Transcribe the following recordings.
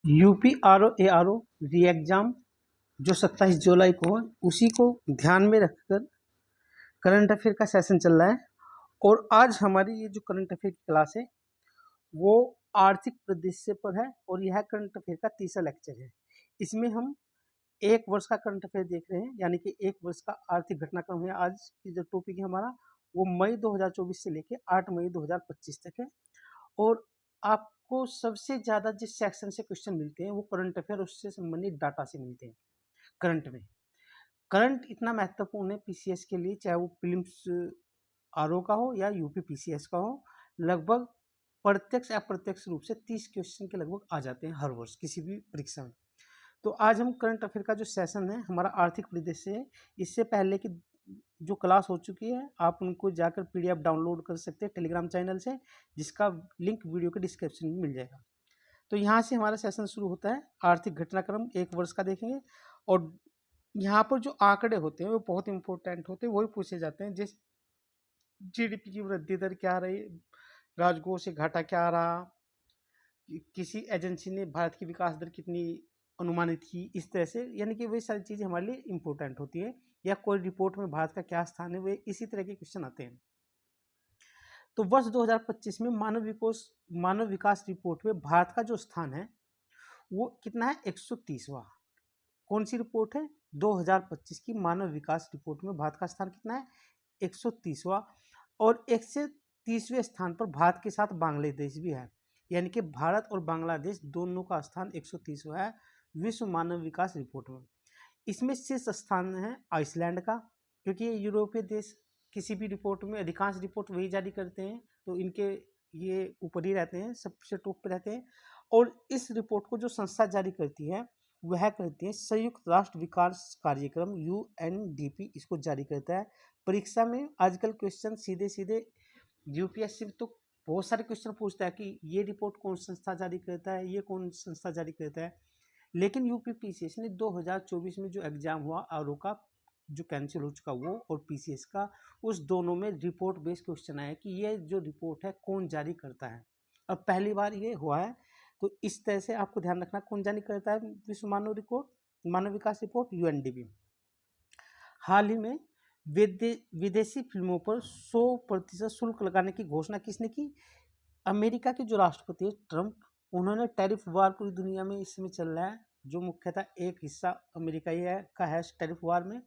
UP RO ARO री exam जो 27 जुलाई को है, उसी को ध्यान में रखकर करंट अफेयर का सेशन चल रहा है। और आज हमारी ये जो करंट अफेयर की क्लास है वो आर्थिक परिदृश्य पर है और यह करंट अफेयर का तीसरा लेक्चर है। इसमें हम एक वर्ष का करंट अफेयर देख रहे हैं, यानी कि एक वर्ष का आर्थिक घटनाक्रम है। आज की जो टॉपिक है हमारा वो मई 2024 से लेकर 8 मई 2025 तक है। और आपको सबसे ज़्यादा जिस सेक्शन से क्वेश्चन मिलते हैं वो करंट अफेयर, उससे संबंधित डाटा से मिलते हैं। करंट में करंट इतना महत्वपूर्ण है पीसीएस के लिए, चाहे वो प्रीलिम्स आरओ का हो या यूपी पीसीएस का हो। लगभग प्रत्यक्ष अप्रत्यक्ष रूप से 30 क्वेश्चन के लगभग आ जाते हैं हर वर्ष किसी भी परीक्षा में। तो आज हम करंट अफेयर का जो सेशन है हमारा आर्थिक परिदृश्य है। इससे पहले की जो क्लास हो चुकी है आप उनको जाकर पीडीएफ डाउनलोड कर सकते हैं टेलीग्राम चैनल से, जिसका लिंक वीडियो के डिस्क्रिप्शन में मिल जाएगा। तो यहाँ से हमारा सेशन शुरू होता है। आर्थिक घटनाक्रम एक वर्ष का देखेंगे और यहाँ पर जो आंकड़े होते हैं वो बहुत इंपॉर्टेंट होते हैं, वही पूछे जाते हैं। जैसे जीडीपी की वृद्धि दर क्या रही, राजकोष से घाटा क्या रहा, किसी एजेंसी ने भारत की विकास दर कितनी अनुमानित की, इस तरह से, यानी कि वही सारी चीज़ें हमारे लिए इंपॉर्टेंट होती है। या कोई रिपोर्ट में भारत का क्या स्थान है, वे इसी तरह के क्वेश्चन आते हैं। तो वर्ष 2025 में मानव विकास रिपोर्ट में भारत का जो स्थान है वो कितना है, 130वां। कौन सी रिपोर्ट है, 2025 की मानव विकास रिपोर्ट में भारत का स्थान कितना है, 130वां। और 130वें स्थान पर भारत के साथ बांग्लादेश भी है, यानी कि भारत और बांग्लादेश दोनों का स्थान 130वां है विश्व मानव विकास रिपोर्ट में। इसमें शीर्ष स्थान है आइसलैंड का, क्योंकि ये यूरोपीय देश किसी भी रिपोर्ट में अधिकांश रिपोर्ट वही जारी करते हैं, तो इनके ये ऊपर ही रहते हैं, सबसे टॉप पे रहते हैं। और इस रिपोर्ट को जो संस्था जारी करती है वह करती है संयुक्त राष्ट्र विकास कार्यक्रम यूएनडीपी, इसको जारी करता है। परीक्षा में आजकल क्वेश्चन सीधे सीधे यूपीएससी तो बहुत सारे क्वेश्चन पूछता है कि ये रिपोर्ट कौन संस्था जारी करता है, ये कौन संस्था जारी करता है। लेकिन यूपी पीसीएस ने 2024 में जो एग्जाम हुआ आरओ का, जो कैंसिल हो चुका वो, और पीसीएस का, उस दोनों में रिपोर्ट बेस्ड क्वेश्चन आया कि ये जो रिपोर्ट है कौन जारी करता है। अब पहली बार ये हुआ है, तो इस तरह से आपको ध्यान रखना कौन जारी करता है विश्व मानव विकास रिपोर्ट, यूएनडीपी। हाल ही में विदेशी फिल्मों पर 100% शुल्क लगाने की घोषणा किसने की, अमेरिका के जो राष्ट्रपति है ट्रंप, उन्होंने टैरिफ वार पूरी दुनिया में इस समय चल रहा है, जो मुख्यतः एक हिस्सा अमेरिका ही है का है टैरिफ वार में।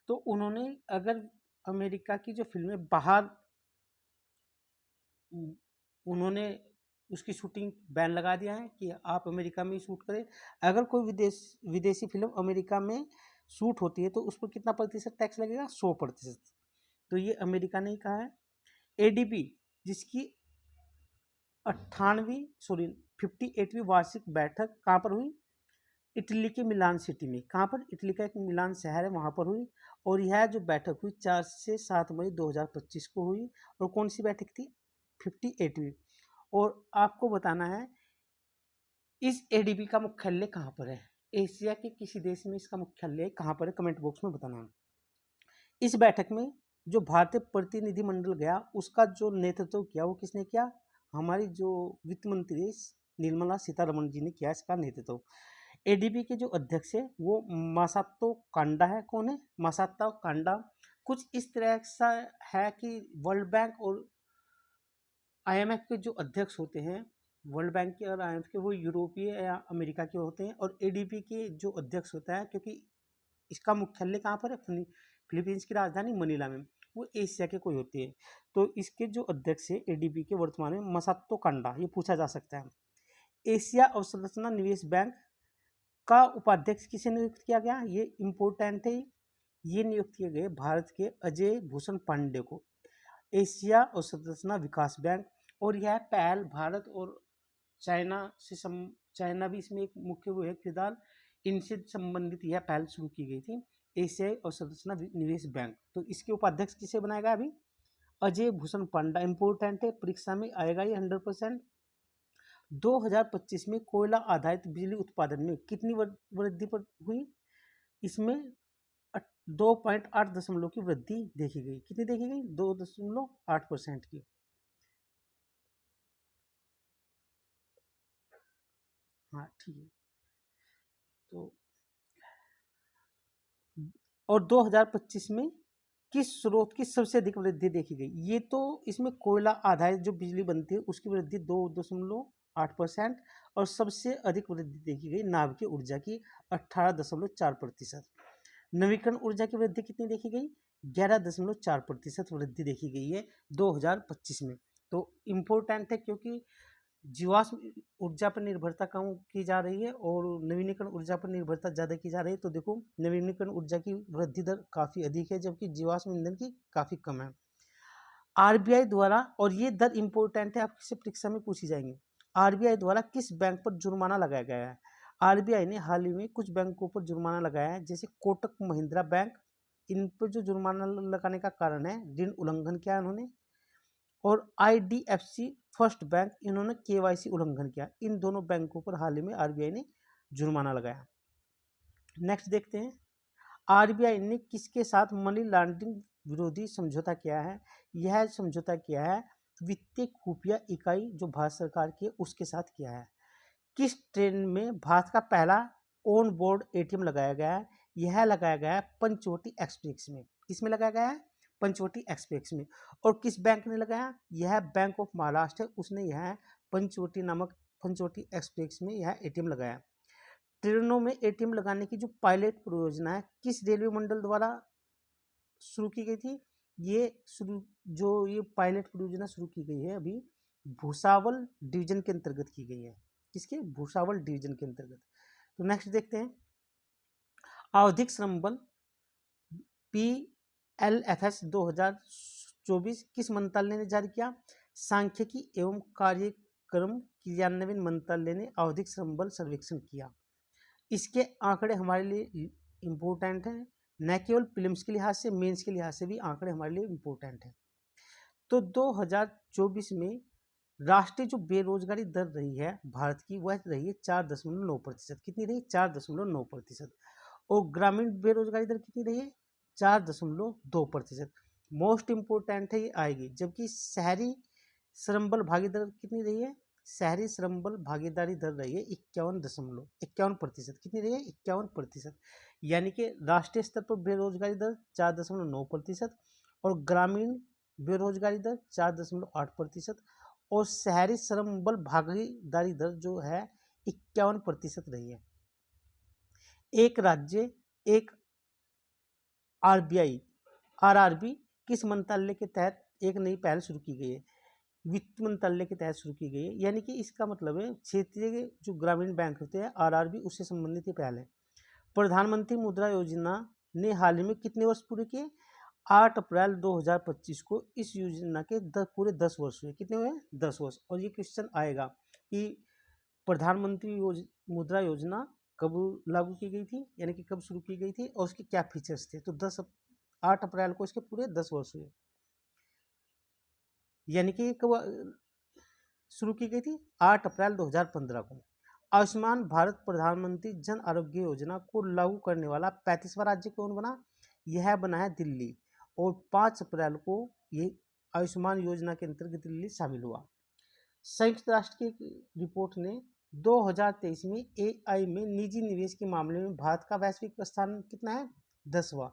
तो उन्होंने अगर अमेरिका की जो फिल्में बाहर, उन्होंने उसकी शूटिंग बैन लगा दिया है कि आप अमेरिका में ही शूट करें। अगर कोई विदेशी फिल्म अमेरिका में शूट होती है तो उस पर कितना प्रतिशत टैक्स लगेगा, 100%। तो ये अमेरिका ने ही कहा है। एडीबी जिसकी 58वीं वार्षिक बैठक कहाँ पर हुई, इटली के मिलान सिटी में। कहाँ पर, इटली का एक मिलान शहर है वहाँ पर हुई। और यह जो बैठक हुई 4 से 7 मई 2025 को हुई। और कौन सी बैठक थी, 58वीं। और आपको बताना है इस एडीबी का मुख्यालय कहाँ पर है, एशिया के किसी देश में इसका मुख्यालय कहाँ पर है, कमेंट बॉक्स में बताना है। इस बैठक में जो भारतीय प्रतिनिधिमंडल गया उसका जो नेतृत्व किया वो किसने किया, हमारी जो वित्त मंत्री निर्मला सीतारमण जी ने किया इसका नेतृत्व। एडीबी के जो अध्यक्ष है वो मासातो कांडा है। कौन है, मासातो कांडा। कुछ इस तरह सा है कि वर्ल्ड बैंक और आईएमएफ के जो अध्यक्ष होते हैं, वर्ल्ड बैंक के और आईएमएफ के, वो यूरोपीय या अमेरिका के होते हैं। और एडीबी के जो अध्यक्ष होता है, क्योंकि इसका मुख्यालय कहाँ पर है, फिलीपींस की राजधानी मनीला में, वो एशिया के कोई होती है। तो इसके जो अध्यक्ष है एडीबी के वर्तमान में मसातो कांडा, ये पूछा जा सकता है। एशिया अवसंरचना निवेश बैंक का उपाध्यक्ष किसे नियुक्त किया गया, ये इंपॉर्टेंट है। ये नियुक्त किए गए भारत के अजय भूषण पांडे को, एशिया अवसंरचना विकास बैंक। और यह पहल भारत और चाइना से चाइना भी इसमें एक मुख्य वो है किरदार, इनसे संबंधित यह पहल शुरू की गई थी, एशियाई अवसंरचना निवेश बैंक। तो इसके उपाध्यक्ष किसे बनाया गया अभी, अजय भूषण पांडा। इंपॉर्टेंट है, परीक्षा में आएगा ये 100%। 2025 में कोयला आधारित बिजली उत्पादन में कितनी वृद्धि पर हुई, इसमें 2.8 की वृद्धि देखी गई। कितनी देखी गई, 2.8% की। हाँ ठीक है। तो और 2025 में किस स्रोत की सबसे अधिक वृद्धि देखी गई? ये तो इसमें कोयला आधारित जो बिजली बनती है उसकी वृद्धि 2.8% और सबसे अधिक वृद्धि देखी गई नाभिकीय ऊर्जा की 18.4%। नवीकरण ऊर्जा की वृद्धि कितनी देखी गई? 11.4% वृद्धि देखी गई है 2025 में। तो इम्पोर्टेंट है क्योंकि जीवाश्म ऊर्जा पर निर्भरता कम की जा रही है और नवीनीकरण ऊर्जा पर निर्भरता ज़्यादा की जा रही है। तो देखो नवीनीकरण ऊर्जा की वृद्धि दर काफ़ी अधिक है जबकि जीवाश्म ईंधन की काफ़ी कम है। आरबीआई द्वारा, और ये दर इम्पोर्टेंट है, आपसे परीक्षा में पूछी जाएंगे, आरबीआई द्वारा किस बैंक पर जुर्माना लगाया गया है? आरबीआई ने हाल ही में कुछ बैंकों पर जुर्माना लगाया है, जैसे कोटक महिंद्रा बैंक। इन पर जो जुर्माना लगाने का कारण है ऋण उल्लंघन किया उन्होंने, और आईडीएफसी फर्स्ट बैंक, इन्होंने केवाईसी उल्लंघन किया। इन दोनों बैंकों पर हाल ही में आरबीआई ने जुर्माना लगाया। नेक्स्ट देखते हैं, आरबीआई ने किसके साथ मनी लॉन्ड्रिंग विरोधी समझौता किया है? यह समझौता किया है वित्तीय खुफिया इकाई जो भारत सरकार की है उसके साथ किया है। किस ट्रेन में भारत का पहला ऑन बोर्ड एटीएम लगाया गया है? यह लगाया गया है पंचवटी एक्सप्रेस में। किसमें लगाया गया है? पंचवटी एक्सप्रेस में। और किस बैंक ने लगाया? यह बैंक ऑफ महाराष्ट्र है, उसने यह पंचवटी एक्सप्रेस में यह एटीएम लगाया। ट्रेनों में एटीएम लगाने की जो पायलट परियोजना है किस रेलवे मंडल द्वारा शुरू की गई थी? ये पायलट परियोजना शुरू की गई है अभी भूसावल डिवीजन के अंतर्गत की गई है। किसके? भूसावल डिवीजन के अंतर्गत। तो नेक्स्ट देखते हैं, आवधिक श्रम बल PLFS 2024 किस मंत्रालय ने जारी किया? सांख्यिकी एवं कार्यक्रम क्रियान्वयन मंत्रालय ने आवधिक श्रम बल सर्वेक्षण किया। इसके आंकड़े हमारे लिए इम्पोर्टेंट हैं, न केवल प्रीलिम्स के लिहाज से, मेंस के लिहाज से भी आंकड़े हमारे लिए इम्पोर्टेंट हैं। तो 2024 में राष्ट्रीय जो बेरोजगारी दर रही है भारत की वह रही है 4.9%। कितनी रही? 4.9%। और ग्रामीण बेरोजगारी दर कितनी रही है? 4.2%। मोस्ट इम्पोर्टेंट है ये आएगी। जबकि शहरी श्रम बल भागीदारी कितनी रही है? शहरी श्रम बल भागीदारी दर रही है 51%। कितनी रही है? 51%। यानी कि राष्ट्रीय स्तर पर बेरोजगारी दर 4.9% और ग्रामीण बेरोजगारी दर 4.8% और शहरी श्रम बल भागीदारी दर जो है 51% रही है। एक राज्य एक RRB किस मंत्रालय के तहत एक नई पहल शुरू की गई है? वित्त मंत्रालय के तहत शुरू की गई है। यानी कि इसका मतलब है क्षेत्रीय जो ग्रामीण बैंक होते हैं RRB उससे संबंधित ये पहल है। प्रधानमंत्री मुद्रा योजना ने हाल ही में कितने वर्ष पूरे किए? 8 अप्रैल 2025 को इस योजना के पूरे 10 वर्ष हुए। कितने हुए? 10 वर्ष। और ये क्वेश्चन आएगा कि प्रधानमंत्री मुद्रा योजना कब लागू की गई थी, यानी कि कब शुरू की गई थी और उसके क्या फीचर्स थे? तो 8 अप्रैल को इसके पूरे 10 वर्ष हुए। यानी कि कब शुरू की गई थी? 8 अप्रैल 2015 को। आयुष्मान भारत प्रधानमंत्री जन आरोग्य योजना को लागू करने वाला 35वां राज्य कौन बना? यह बना है दिल्ली। और 5 अप्रैल को ये आयुष्मान योजना के अंतर्गत दिल्ली शामिल हुआ। संयुक्त राष्ट्र की रिपोर्ट ने 2023 में AI में निजी निवेश के मामले में भारत का वैश्विक स्थान कितना है? 10वां।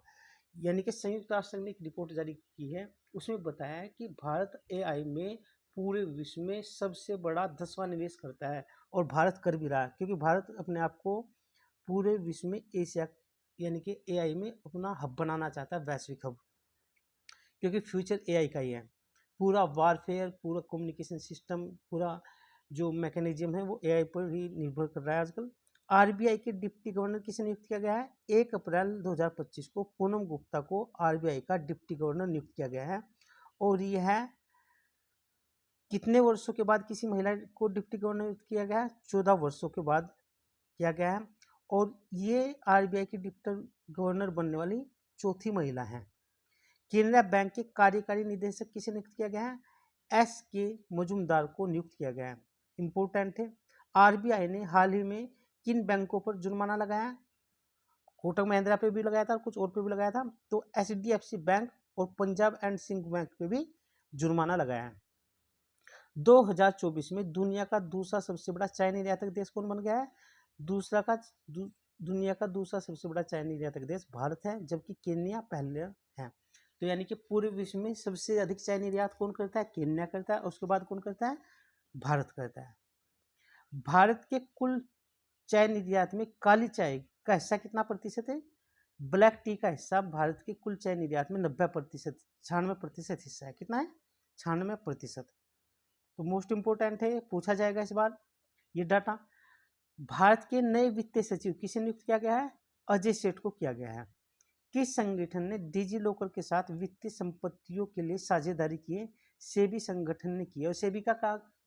यानी कि संयुक्त राष्ट्र ने एक रिपोर्ट जारी की है, उसमें बताया है कि भारत AI में पूरे विश्व में सबसे बड़ा 10वां निवेश करता है और भारत कर भी रहा है, क्योंकि भारत अपने आप को पूरे विश्व में एशिया यानी कि AI में अपना हब बनाना चाहता है, वैश्विक हब, क्योंकि फ्यूचर AI का ही है। पूरा वारफेयर, पूरा कम्युनिकेशन सिस्टम, पूरा जो मैकेनिज्म है वो AI पर ही निर्भर कर रहा है आजकल। RBI के डिप्टी गवर्नर किसे नियुक्त किया गया है? 1 अप्रैल 2025 को पूनम गुप्ता को RBI का डिप्टी गवर्नर नियुक्त किया गया है। और यह कितने वर्षों के बाद किसी महिला को डिप्टी गवर्नर नियुक्त किया गया है? 14 वर्षों के बाद किया गया है। और ये RBI की डिप्टी गवर्नर बनने वाली चौथी महिला है। केनरा बैंक के कार्यकारी निदेशक किसे नियुक्त किया गया है? SK मजूमदार को नियुक्त किया गया है। इंपॉर्टेंट है। RBI ने हाल ही में किन बैंकों पर जुर्माना लगाया? कोटक महिंद्रा पे भी लगाया था, कुछ और पे भी लगाया था। तो HDFC बैंक और पंजाब एंड सिंध बैंक पे भी जुर्माना लगाया है। 2024 में दुनिया का दूसरा सबसे बड़ा चाय निर्यातक देश कौन बन गया है? दुनिया का दूसरा सबसे बड़ा चाय निर्यातक देश भारत है, जबकि केन्या पहले है। तो यानी कि पूरे विश्व में सबसे अधिक चाय निर्यात कौन करता है? केन्या करता है। उसके बाद कौन करता है? भारत करता है। भारत के कुल चाय निर्यात में काली चाय का हिस्सा कितना प्रतिशत है? ब्लैक टी का हिस्सा भारत के कुल चाय निर्यात में 90%, 96% हिस्सा है। कितना है? 96%। तो मोस्ट इंपोर्टेंट है, पूछा जाएगा इस बार ये डाटा। भारत के नए वित्तीय सचिव किसे नियुक्त किया गया है? अजय सेठ को किया गया है। किस संगठन ने डिजी लॉकर के साथ वित्तीय संपत्तियों के लिए साझेदारी की है? सेबी संगठन ने की है। और सेबी का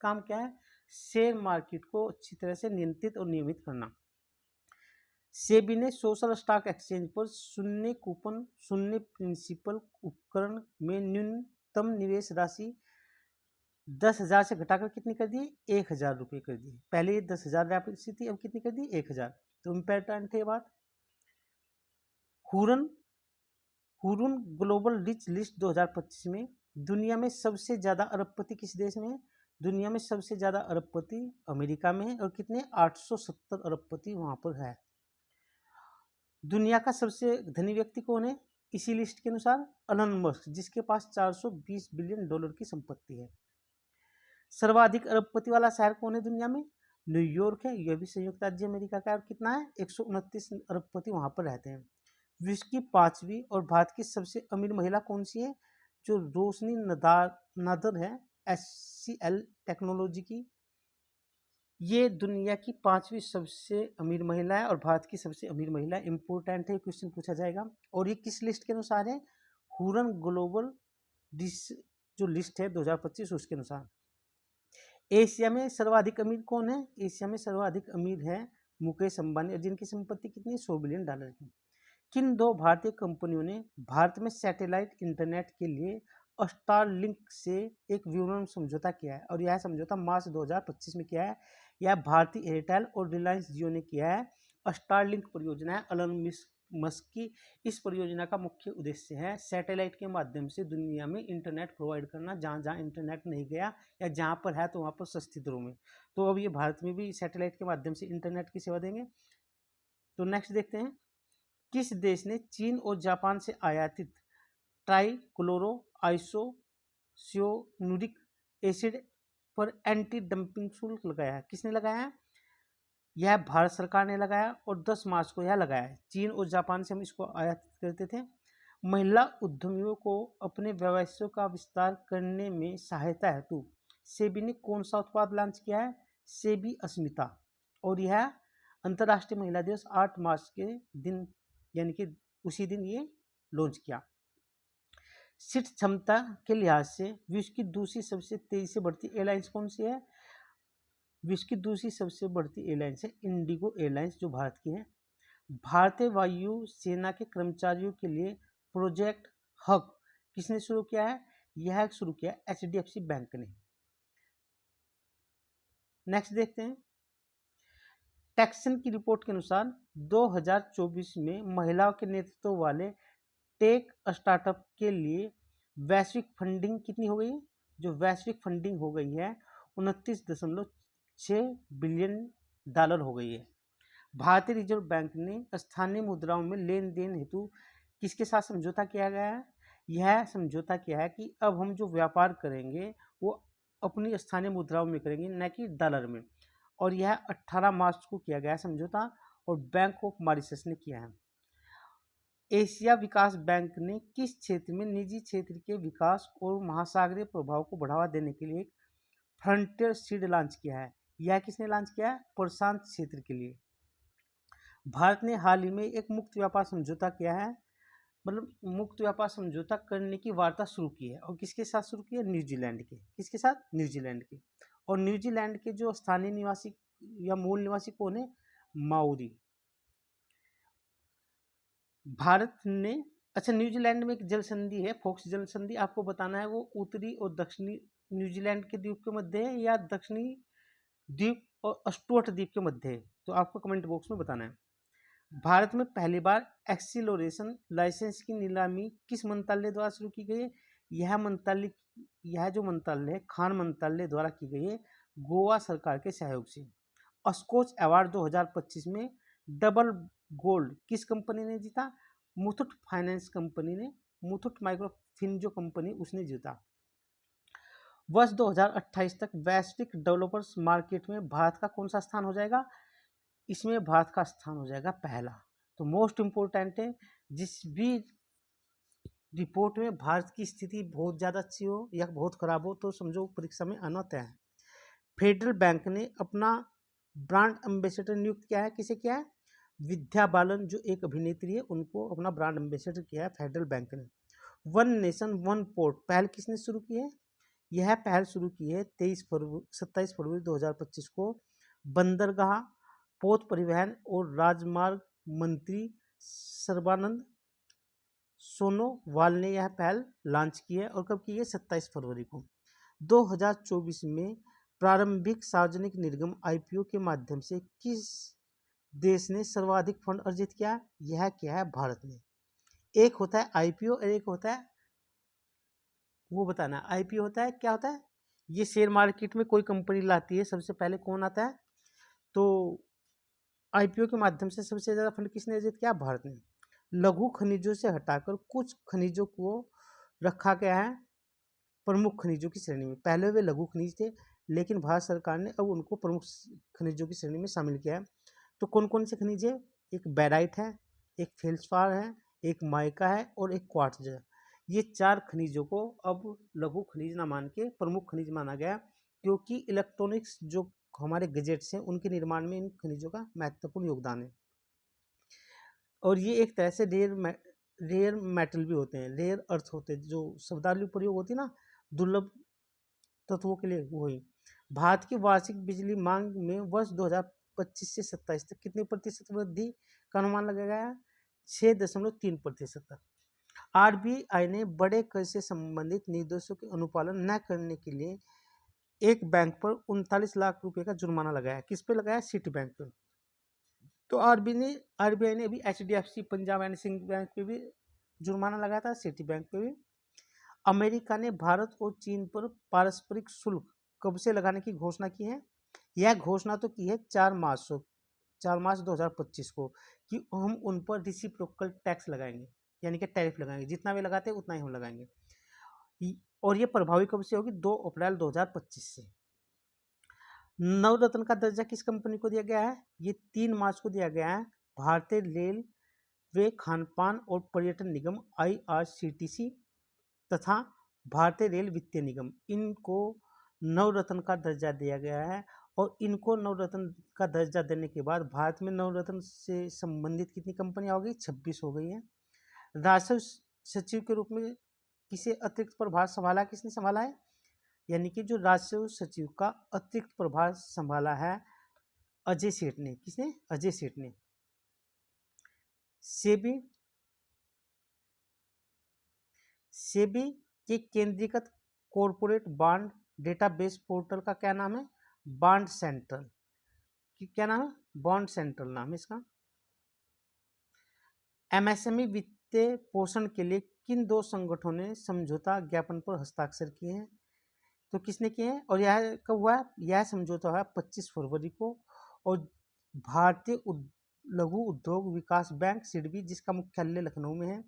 काम क्या है? शेयर मार्केट को अच्छी तरह से नियंत्रित और नियमित करना। सेबी ने सोशल स्टॉक एक्सचेंज पर शून्य कूपन शून्य प्रिंसिपल उपकरण में न्यूनतम निवेश राशि 10,000 से घटाकर कितनी कर दी? 1,000 रुपये कर दी। पहले ये 10,000 राशि थी, अब कितनी कर दी? 1,000। तो इम्पोर्टेंट है बात। हुरुन ग्लोबल रिच लिस्ट 2025 में दुनिया में सबसे ज्यादा अरबपति किस देश में है? दुनिया में सबसे ज्यादा अरबपति अमेरिका में है। और कितने? 870 अरबपति वहां पर है। दुनिया का सबसे धनी व्यक्ति कौन है इसी लिस्ट के अनुसार? एलन मस्क, जिसके पास 420 बिलियन डॉलर की संपत्ति है। सर्वाधिक अरबपति वाला शहर कौन है दुनिया में? न्यूयॉर्क है। यह भी संयुक्त राज्य अमेरिका का है। और कितना है? 129 अरबपति वहां पर रहते हैं। विश्व की 5वीं और भारत की सबसे अमीर महिला कौन सी है? जो रोशनी नादर है, HCL टेक्नोलॉजी की। ये दुनिया की 5वीं सबसे अमीर महिला है और भारत की सबसे अमीर महिला। इंपोर्टेंट है, क्वेश्चन पूछा जाएगा। और ये किस लिस्ट के अनुसार है? हुरन ग्लोबल जो लिस्ट है 2025 उसके अनुसार। एशिया में सर्वाधिक अमीर कौन है? एशिया में सर्वाधिक अमीर है मुकेश अंबानी, और जिनकी संपत्ति कितनी? 100 बिलियन डॉलर की। किन दो भारतीय कंपनियों ने भारत में सैटेलाइट इंटरनेट के लिए स्टारलिंक से एक विवरण समझौता किया है? और यह समझौता मार्च 2025 में किया है। यह भारतीय एयरटेल और रिलायंस जियो ने किया है। स्टारलिंक परियोजना है एलन मस्क की। इस परियोजना का मुख्य उद्देश्य है सैटेलाइट के माध्यम से दुनिया में इंटरनेट प्रोवाइड करना, जहाँ जहाँ इंटरनेट नहीं गया या जहाँ पर है तो वहाँ पर सस्ती दरों में। तो अब ये भारत में भी सैटेलाइट के माध्यम से इंटरनेट की सेवा देंगे। तो नेक्स्ट देखते हैं, किस देश ने चीन और जापान से आयातित ट्राइक्लोरो आइसोसियानुरिक एसिड पर एंटी डंपिंग शुल्क लगाया है? किसने लगाया है? यह भारत सरकार ने लगाया और 10 मार्च को यह लगाया है। चीन और जापान से हम इसको आयातित करते थे। महिला उद्यमियों को अपने व्यवसायों का विस्तार करने में सहायता हेतु सेबी ने कौन सा उत्पाद लॉन्च किया है? सेबी अस्मिता। और यह अंतर्राष्ट्रीय महिला दिवस 8 मार्च के दिन यानी कि उसी दिन ये लॉन्च किया। सीट क्षमता के लिहाज से विश्व की दूसरी सबसे तेजी से बढ़ती एयरलाइंस कौन सी है? विश्व की दूसरी सबसे बढ़ती एयरलाइंस है इंडिगो एयरलाइंस, जो भारत की है। भारतीय वायु सेना के कर्मचारियों के लिए प्रोजेक्ट हक किसने शुरू किया है? यह शुरू किया HDFC बैंक ने। नेक्स्ट देखते हैं, टैक्सन की रिपोर्ट के अनुसार 2024 में महिलाओं के नेतृत्व वाले टेक स्टार्टअप के लिए वैश्विक फंडिंग कितनी हो गई है? जो वैश्विक फंडिंग हो गई है 29.6 बिलियन डॉलर हो गई है। भारतीय रिजर्व बैंक ने स्थानीय मुद्राओं में लेन देन हेतु किसके साथ समझौता किया गया है? यह समझौता किया है कि अब हम जो व्यापार करेंगे वो अपनी स्थानीय मुद्राओं में करेंगे, न कि डॉलर में। और यह 18 मार्च को किया गया समझौता, और बैंक ऑफ मॉरिशस ने किया है। एशिया विकास बैंक ने किस क्षेत्र में निजी क्षेत्र के विकास और महासागरीय प्रभाव को बढ़ावा देने के लिए एक फ्रंटियर सीड लॉन्च किया है? यह किसने लॉन्च किया है? प्रशांत क्षेत्र के लिए। भारत ने हाल ही में एक मुक्त व्यापार समझौता किया है, मतलब मुक्त व्यापार समझौता करने की वार्ता शुरू की है। और किसके साथ शुरू की है? न्यूजीलैंड के। किसके साथ? न्यूजीलैंड के। और न्यूजीलैंड के जो स्थानीय निवासी या मूल निवासी कौन है? माओरी। भारत ने, अच्छा, न्यूजीलैंड में एक जल संधि है, फोक्स जल संधि। आपको बताना है वो उत्तरी और दक्षिणी न्यूजीलैंड के द्वीप के मध्य है या दक्षिणी द्वीप और स्टुअर्ट द्वीप के मध्य है। तो आपको कमेंट बॉक्स में बताना है। भारत में पहली बार एक्सीलरेशन लाइसेंस की नीलामी किस मंत्रालय द्वारा शुरू की गई है? यह जो मंत्रालय है खान मंत्रालय द्वारा की गई है, गोवा सरकार के सहयोग से। स्कोच अवार्ड 2025 में डबल गोल्ड किस कंपनी ने जीता? मुथूट फाइनेंस कंपनी ने, मुथूट माइक्रोफिन जो कंपनी उसने जीता। वर्ष 2028 तक वैश्विक डेवलपर्स मार्केट में भारत का कौन सा स्थान हो जाएगा? इसमें भारत का स्थान हो जाएगा पहला। तो मोस्ट इम्पोर्टेंट है, जिस भी रिपोर्ट में भारत की स्थिति बहुत ज़्यादा अच्छी हो या बहुत खराब हो तो समझो परीक्षा में आना तय है। फेडरल बैंक ने अपना ब्रांड एम्बेसडर नियुक्त किया है। किसे किया है? विद्या बालन जो एक अभिनेत्री है उनको अपना ब्रांड एम्बेसडर किया है फेडरल बैंक ने। वन नेशन वन पोर्ट पहल किसने शुरू की है? यह पहल शुरू की है 27 फरवरी 2025 को बंदरगाह, पोत परिवहन और राजमार्ग मंत्री सर्बानंद सोनोवाल ने यह पहल लॉन्च की है। और कब की है? 27 फरवरी को। 2024 में प्रारंभिक सार्वजनिक निर्गम आईपीओ के माध्यम से किस देश ने सर्वाधिक फंड अर्जित किया? यह क्या है? भारत ने। एक होता है आईपीओ और एक होता है वो बताना। आईपीओ होता है क्या होता है? ये शेयर मार्केट में कोई कंपनी लाती है, सबसे पहले कौन आता है? तो आईपीओ के माध्यम से सबसे ज़्यादा फंड किसने अर्जित किया? भारत ने। लघु खनिजों से हटाकर कुछ खनिजों को रखा गया है प्रमुख खनिजों की श्रेणी में। पहले वे लघु खनिज थे, लेकिन भारत सरकार ने अब उनको प्रमुख खनिजों की श्रेणी में शामिल किया है। तो कौन कौन से खनिज है? एक बैराइट है, एक फेल्सपार है, एक माइका है और एक क्वार्ट्ज है। ये 4 खनिजों को अब लघु खनिज ना मान के प्रमुख खनिज माना गया, क्योंकि इलेक्ट्रॉनिक्स जो हमारे गैजेट्स हैं उनके निर्माण में इन खनिजों का महत्वपूर्ण योगदान है। और ये एक तरह से रेयर मेटल भी होते हैं, रेयर अर्थ होते हैं, जो शब्दावली प्रयोग होती है ना दुर्लभ तत्वों के लिए, वही। भारत की वार्षिक बिजली मांग में वर्ष 2025 से 27 तक कितनी प्रतिशत वृद्धि का अनुमान लगाया गया है? 6.3% तक। आरबीआई ने बड़े कर्ज से संबंधित निर्देशों के अनुपालन न करने के लिए एक बैंक पर 39 लाख रुपए का जुर्माना लगाया। किस पे लगाया? सिटी बैंक पर। तो आरबीआई ने अभी HDFC, Punjab and Sind bank पे भी जुर्माना लगाया था, सिटी बैंक पे भी। अमेरिका ने भारत और चीन पर पारस्परिक शुल्क कब से लगाने की घोषणा की है? यह घोषणा तो की है 4 मार्च 2025 को कि हम उन पर रिसिप्रोकल टैक्स लगाएंगे, यानी कि टैरिफ लगाएंगे, जितना वे लगाते हैं उतना ही हम लगाएंगे। और ये प्रभावी कब से होगी? 2 अप्रैल 2025 से। नवरत्न का दर्जा किस कंपनी को दिया गया है? ये 3 मार्च को दिया गया है भारतीय रेलवे खानपान और पर्यटन निगम IRCTC तथा भारतीय रेल वित्तीय निगम, इनको नवरत्न का दर्जा दिया गया है। और इनको नवरत्न का दर्जा देने के बाद भारत में नवरत्न से संबंधित कितनी कंपनियां हो गई? 26 हो गई हैं। राजस्व सचिव के रूप में किसे अतिरिक्त प्रभार संभाला? किसने संभाला है? यानी कि जो राजस्व सचिव का अतिरिक्त प्रभार संभाला है अजय सेठ ने। किसने? अजय सेठ ने। सेबी के केंद्रीकृत कॉरपोरेट बॉन्ड डेटाबेस पोर्टल का क्या नाम है? Bond central. क्या नाम है? बॉन्ड सेंट्रल नाम है इसका। एमएसएमई वित्तीय पोषण के लिए किन 2 संगठनों ने समझौता ज्ञापन पर हस्ताक्षर किए हैं? तो किसने किए हैं? और यह कब हुआ है? यह समझौता हुआ 25 फरवरी को। और भारतीय लघु उद्योग विकास बैंक सिडबी, जिसका मुख्यालय लखनऊ में है,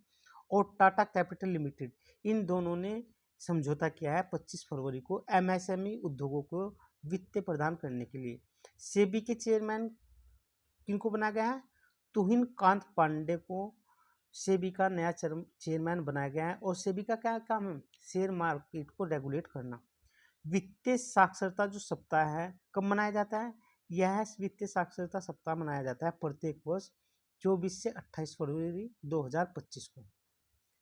और टाटा कैपिटल लिमिटेड, इन दोनों ने समझौता किया है 25 फरवरी को एमएसएमई उद्योगों को वित्त प्रदान करने के लिए। सेबी के चेयरमैन किनको बनाया गया है? तुहिन कांत पांडे को सेबी का नया चेयरमैन बनाया गया है। और सेबी का क्या काम है? शेयर मार्केट को रेगुलेट करना। वित्तीय साक्षरता जो सप्ताह है कब मनाया जाता है? यह वित्तीय साक्षरता सप्ताह मनाया जाता है प्रत्येक वर्ष 24 से 28 फरवरी 2025 को।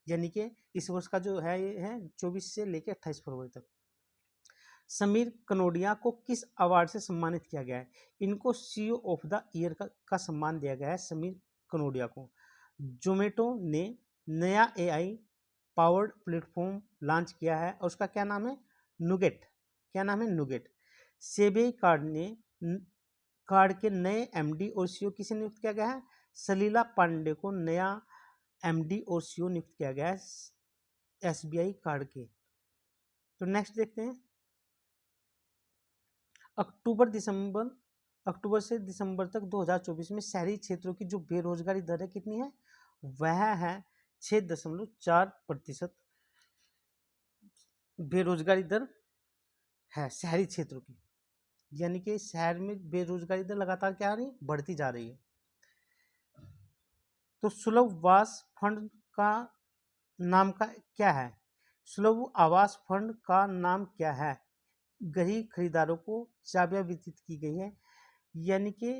यानी कि इस वर्ष का जो है ये है 24 से लेकर 28 फरवरी तक। समीर कनोडिया को किस अवार्ड से सम्मानित किया गया है? इनको सीईओ ऑफ द ईयर का सम्मान दिया गया है समीर कनोडिया को। जोमेटो ने नया एआई पावर्ड प्लेटफॉर्म लॉन्च किया है और उसका क्या नाम है? नुगेट। क्या नाम है? नुगेट। सेबी कार्ड के नए एमडी और सीईओ किसे नियुक्त किया गया है? सलीला पांडे को नया एमडी और सीईओ नियुक्त किया गया है एसबीआई कार्ड के। तो नेक्स्ट देखते हैं। अक्टूबर दिसंबर अक्टूबर से दिसंबर तक 2024 में शहरी क्षेत्रों की जो बेरोजगारी दर है कितनी है, वह है 6.4% बेरोजगारी दर है शहरी क्षेत्रों की। यानी कि शहर में बेरोजगारी दर लगातार क्या आ रही है, बढ़ती जा रही है। तो सुलभ वास फंड का नाम का क्या है, सुलभ आवास फंड का नाम क्या है। गरीब खरीदारों को चाबियां वितरित की गई है। यानी कि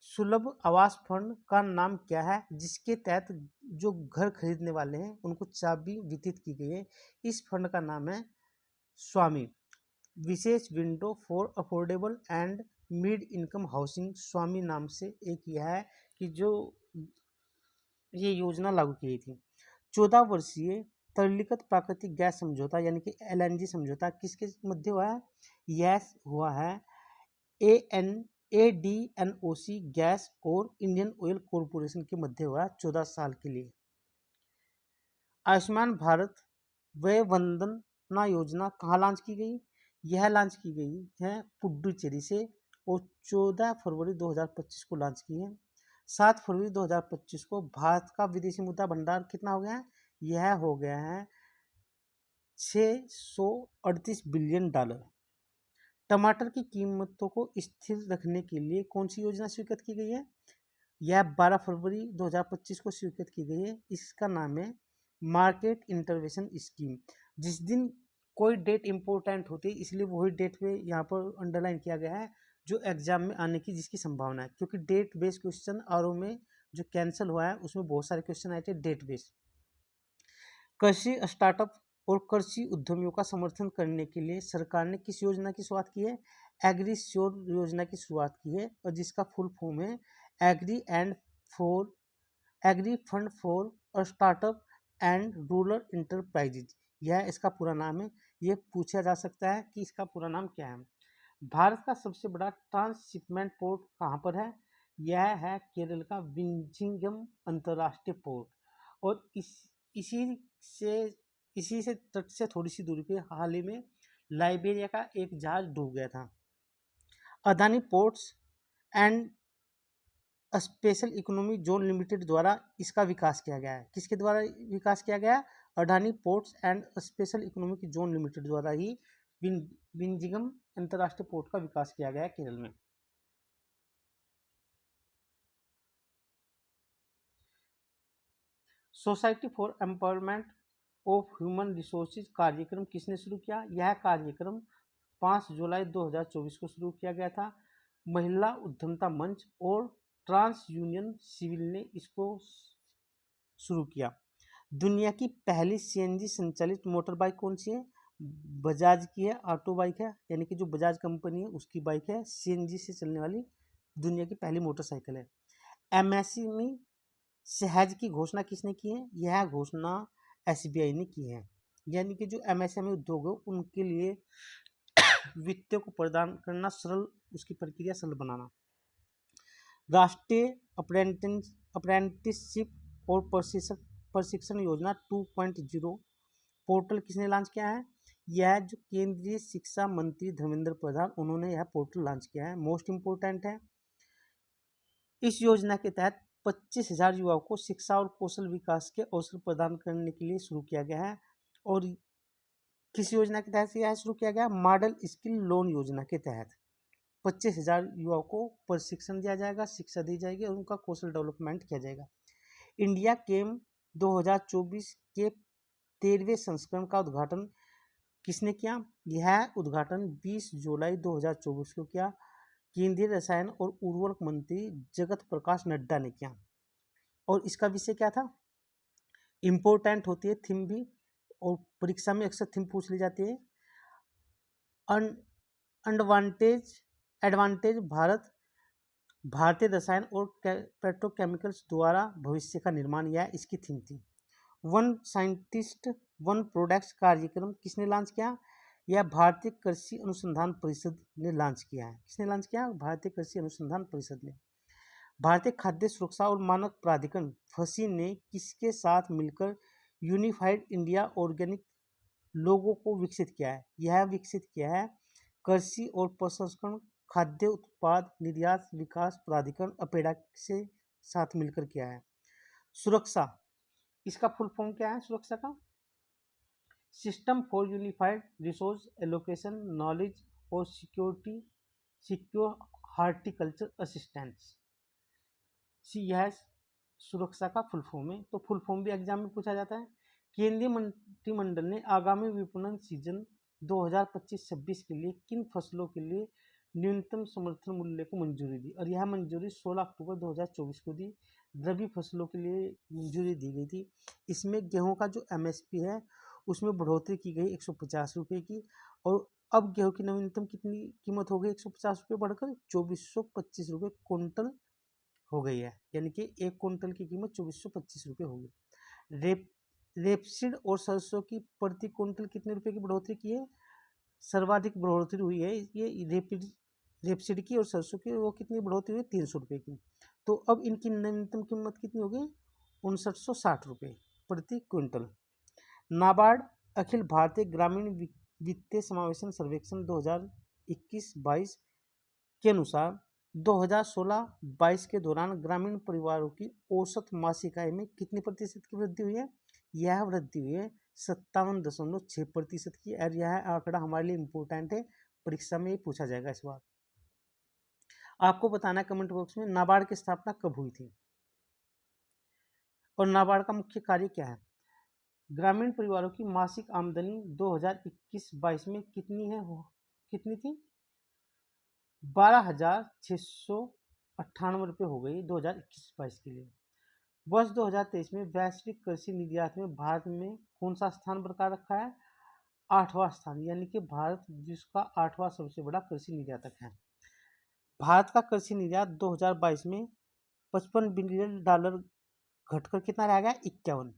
सुलभ आवास फंड का नाम क्या है, जिसके तहत जो घर खरीदने वाले हैं उनको चाबी वितरित की गई है। इस फंड का नाम है Swami Vishesh window for affordable and mid income housing. Swami नाम से एक यह है कि जो ये योजना लागू की गई थी। 14 वर्षीय तरलीकृत प्राकृतिक गैस समझौता यानी कि LNG समझौता किसके मध्य हुआ है, यह हुआ है ADNOC गैस और इंडियन ऑयल कॉरपोरेशन के मध्य हुआ 14 साल के लिए। आयुष्मान भारत वय वंदना योजना कहाँ लॉन्च की गई, यह लॉन्च की गई है पुडुचेरी से और 14 फरवरी 2025 को लॉन्च की है। 7 फरवरी 2025 को भारत का विदेशी मुद्रा भंडार कितना हो गया है, यह हो गया है $638 बिलियन। टमाटर की कीमतों को स्थिर रखने के लिए कौन सी योजना स्वीकृत की गई है, यह 12 फरवरी 2025 को स्वीकृत की गई है। इसका नाम है मार्केट इंटरवेंशन स्कीम। जिस दिन कोई डेट इंपॉर्टेंट होती है इसलिए वही डेट पे यहाँ पर अंडरलाइन किया गया है जो एग्जाम में आने की जिसकी संभावना है, क्योंकि डेट बेस्ड क्वेश्चन आर में जो कैंसिल हुआ है उसमें बहुत सारे क्वेश्चन आए थे डेट बेस्ड। कृषि स्टार्टअप और कृषि उद्यमियों का समर्थन करने के लिए सरकार ने किस योजना की शुरुआत की है, एग्री श्योर योजना की शुरुआत की है और जिसका फुल फॉर्म है agri fund for startup and rural enterprises. यह इसका पूरा नाम है। यह पूछा जा सकता है कि इसका पूरा नाम क्या है। भारत का सबसे बड़ा ट्रांसशिपमेंट पोर्ट कहाँ पर है, यह है केरल का विंझिंगम अंतर्राष्ट्रीय पोर्ट और इसी से तट से थोड़ी सी दूरी पे हाल ही में लाइबेरिया का एक जहाज डूब गया था। Adani ports and special economy zone limited द्वारा इसका विकास किया गया है। किसके द्वारा विकास किया गया है, Adani ports and special economic zone limited द्वारा ही विंझिगम अंतर्राष्ट्रीय पोर्ट का विकास किया गया है केरल में। Society for empowerment of human resources कार्यक्रम किसने शुरू किया, यह कार्यक्रम 5 जुलाई 2024 को शुरू किया गया था। महिला उद्यमता मंच और ट्रांस यूनियन सिविल ने इसको शुरू किया। दुनिया की पहली CNG संचालित मोटर बाइक कौन सी है, बजाज की है, ऑटो बाइक है, यानी कि जो बजाज कंपनी है उसकी बाइक है, CNG से चलने वाली दुनिया की पहली मोटरसाइकिल है। MSME सहज की घोषणा किसने की है, यह घोषणा SBI ने की है। यानी कि जो MSME उद्योग है उनके लिए वित्त को प्रदान करना, सरल उसकी प्रक्रिया सरल बनाना। राष्ट्रीय अप्रेंटिसशिप और प्रशिक्षण योजना 2.0 पोर्टल किसने लॉन्च किया है, यह जो केंद्रीय शिक्षा मंत्री धर्मेंद्र प्रधान उन्होंने यह पोर्टल लॉन्च किया है। मोस्ट इम्पोर्टेंट है, इस योजना के तहत 25,000 युवाओं को शिक्षा और कौशल विकास के अवसर प्रदान करने के लिए शुरू किया गया है। और किस योजना के तहत यह शुरू किया गया, मॉडल स्किल लोन योजना के तहत 25,000 युवाओं को प्रशिक्षण दिया जाएगा, शिक्षा दी जाएगी और उनका कौशल डेवलपमेंट किया जाएगा। इंडिया केम 2024 के 13वें संस्करण का उद्घाटन किसने किया, यह उद्घाटन 20 जुलाई 2024 को किया। केंद्रीय रसायन और उर्वरक मंत्री जगत प्रकाश नड्डा ने किया। और इसका विषय क्या था, इम्पोर्टेंट होती है थीम भी और परीक्षा में अक्सर थीम पूछ ली जाती है। एडवांटेज भारतीय रसायन और पेट्रोकेमिकल्स द्वारा भविष्य का निर्माण, यह इसकी थीम थी। वन साइंटिस्ट वन प्रोडक्ट्स कार्यक्रम किसने लॉन्च किया, यह भारतीय कृषि अनुसंधान परिषद ने लॉन्च किया है। किसने लॉन्च किया, भारतीय कृषि अनुसंधान परिषद ने। भारतीय खाद्य सुरक्षा और मानक प्राधिकरण फसी ने किसके साथ मिलकर यूनिफाइड इंडिया ऑर्गेनिक लोगो को विकसित किया है, यह विकसित किया है कृषि और प्रसंस्करण खाद्य उत्पाद निर्यात विकास प्राधिकरण अपेडा से साथ मिलकर किया है। सुरक्षा, इसका फुल फॉर्म क्या है सुरक्षा का? System for unified resource allocation knowledge और सिक्योरिटी सिक्योर हार्टिकल्चर असिस्टेंस, यह सुरक्षा का फुल फॉर्म है। तो फुल फॉर्म भी एग्जाम में पूछा जाता है। केंद्रीय मंत्रिमंडल ने आगामी विपणन सीजन 2025-26 के लिए किन फसलों के लिए न्यूनतम समर्थन मूल्य को मंजूरी दी, और यह मंजूरी 16 अक्टूबर 2024 को दी। रबी फसलों के लिए मंजूरी दी गई थी। इसमें गेहूं का जो एमएसपी है उसमें बढ़ोतरी की गई 150 रुपये की, और अब गेहूं की नवीनतम कितनी कीमत हो गई 150 रुपये बढ़कर 2425 रुपये क्विंटल हो गई है, यानी कि एक क्विंटल की कीमत 2425 रुपये होगी। रेपसीड और सरसों की प्रति क्विंटल कितने रुपए की बढ़ोतरी की है? सर्वाधिक बढ़ोतरी हुई है ये रेपसीड की और सरसों की, वो कितनी बढ़ोतरी हुई 300 रुपये की। तो अब इनकी न्यूनतम कीमत कितनी हो गई 5960 रुपये प्रति क्विंटल। नाबार्ड अखिल भारतीय ग्रामीण वित्तीय समावेशन सर्वेक्षण 2021-22 के अनुसार 2016-22 के दौरान ग्रामीण परिवारों की औसत मासिक आय में कितनी प्रतिशत की वृद्धि हुई है? यह वृद्धि हुई है 57.6% की, और यह आंकड़ा हमारे लिए इम्पोर्टेंट है, परीक्षा में पूछा जाएगा इस बार। आपको बताना है कमेंट बॉक्स में नाबार्ड की स्थापना कब हुई थी और नाबार्ड का मुख्य कार्य क्या है। ग्रामीण परिवारों की मासिक आमदनी 2021-22 में कितनी थी 12,698 रुपये हो गई 2021-22 के लिए। वर्ष 2023 में वैश्विक कृषि निर्यात में भारत में कौन सा स्थान बरकरार रखा है? 8वां स्थान, यानी कि भारत विश्व का 8वां सबसे बड़ा कृषि निर्यातक है। भारत का कृषि निर्यात 2022 में $55 बिलियन घटकर कितना रह गया 51,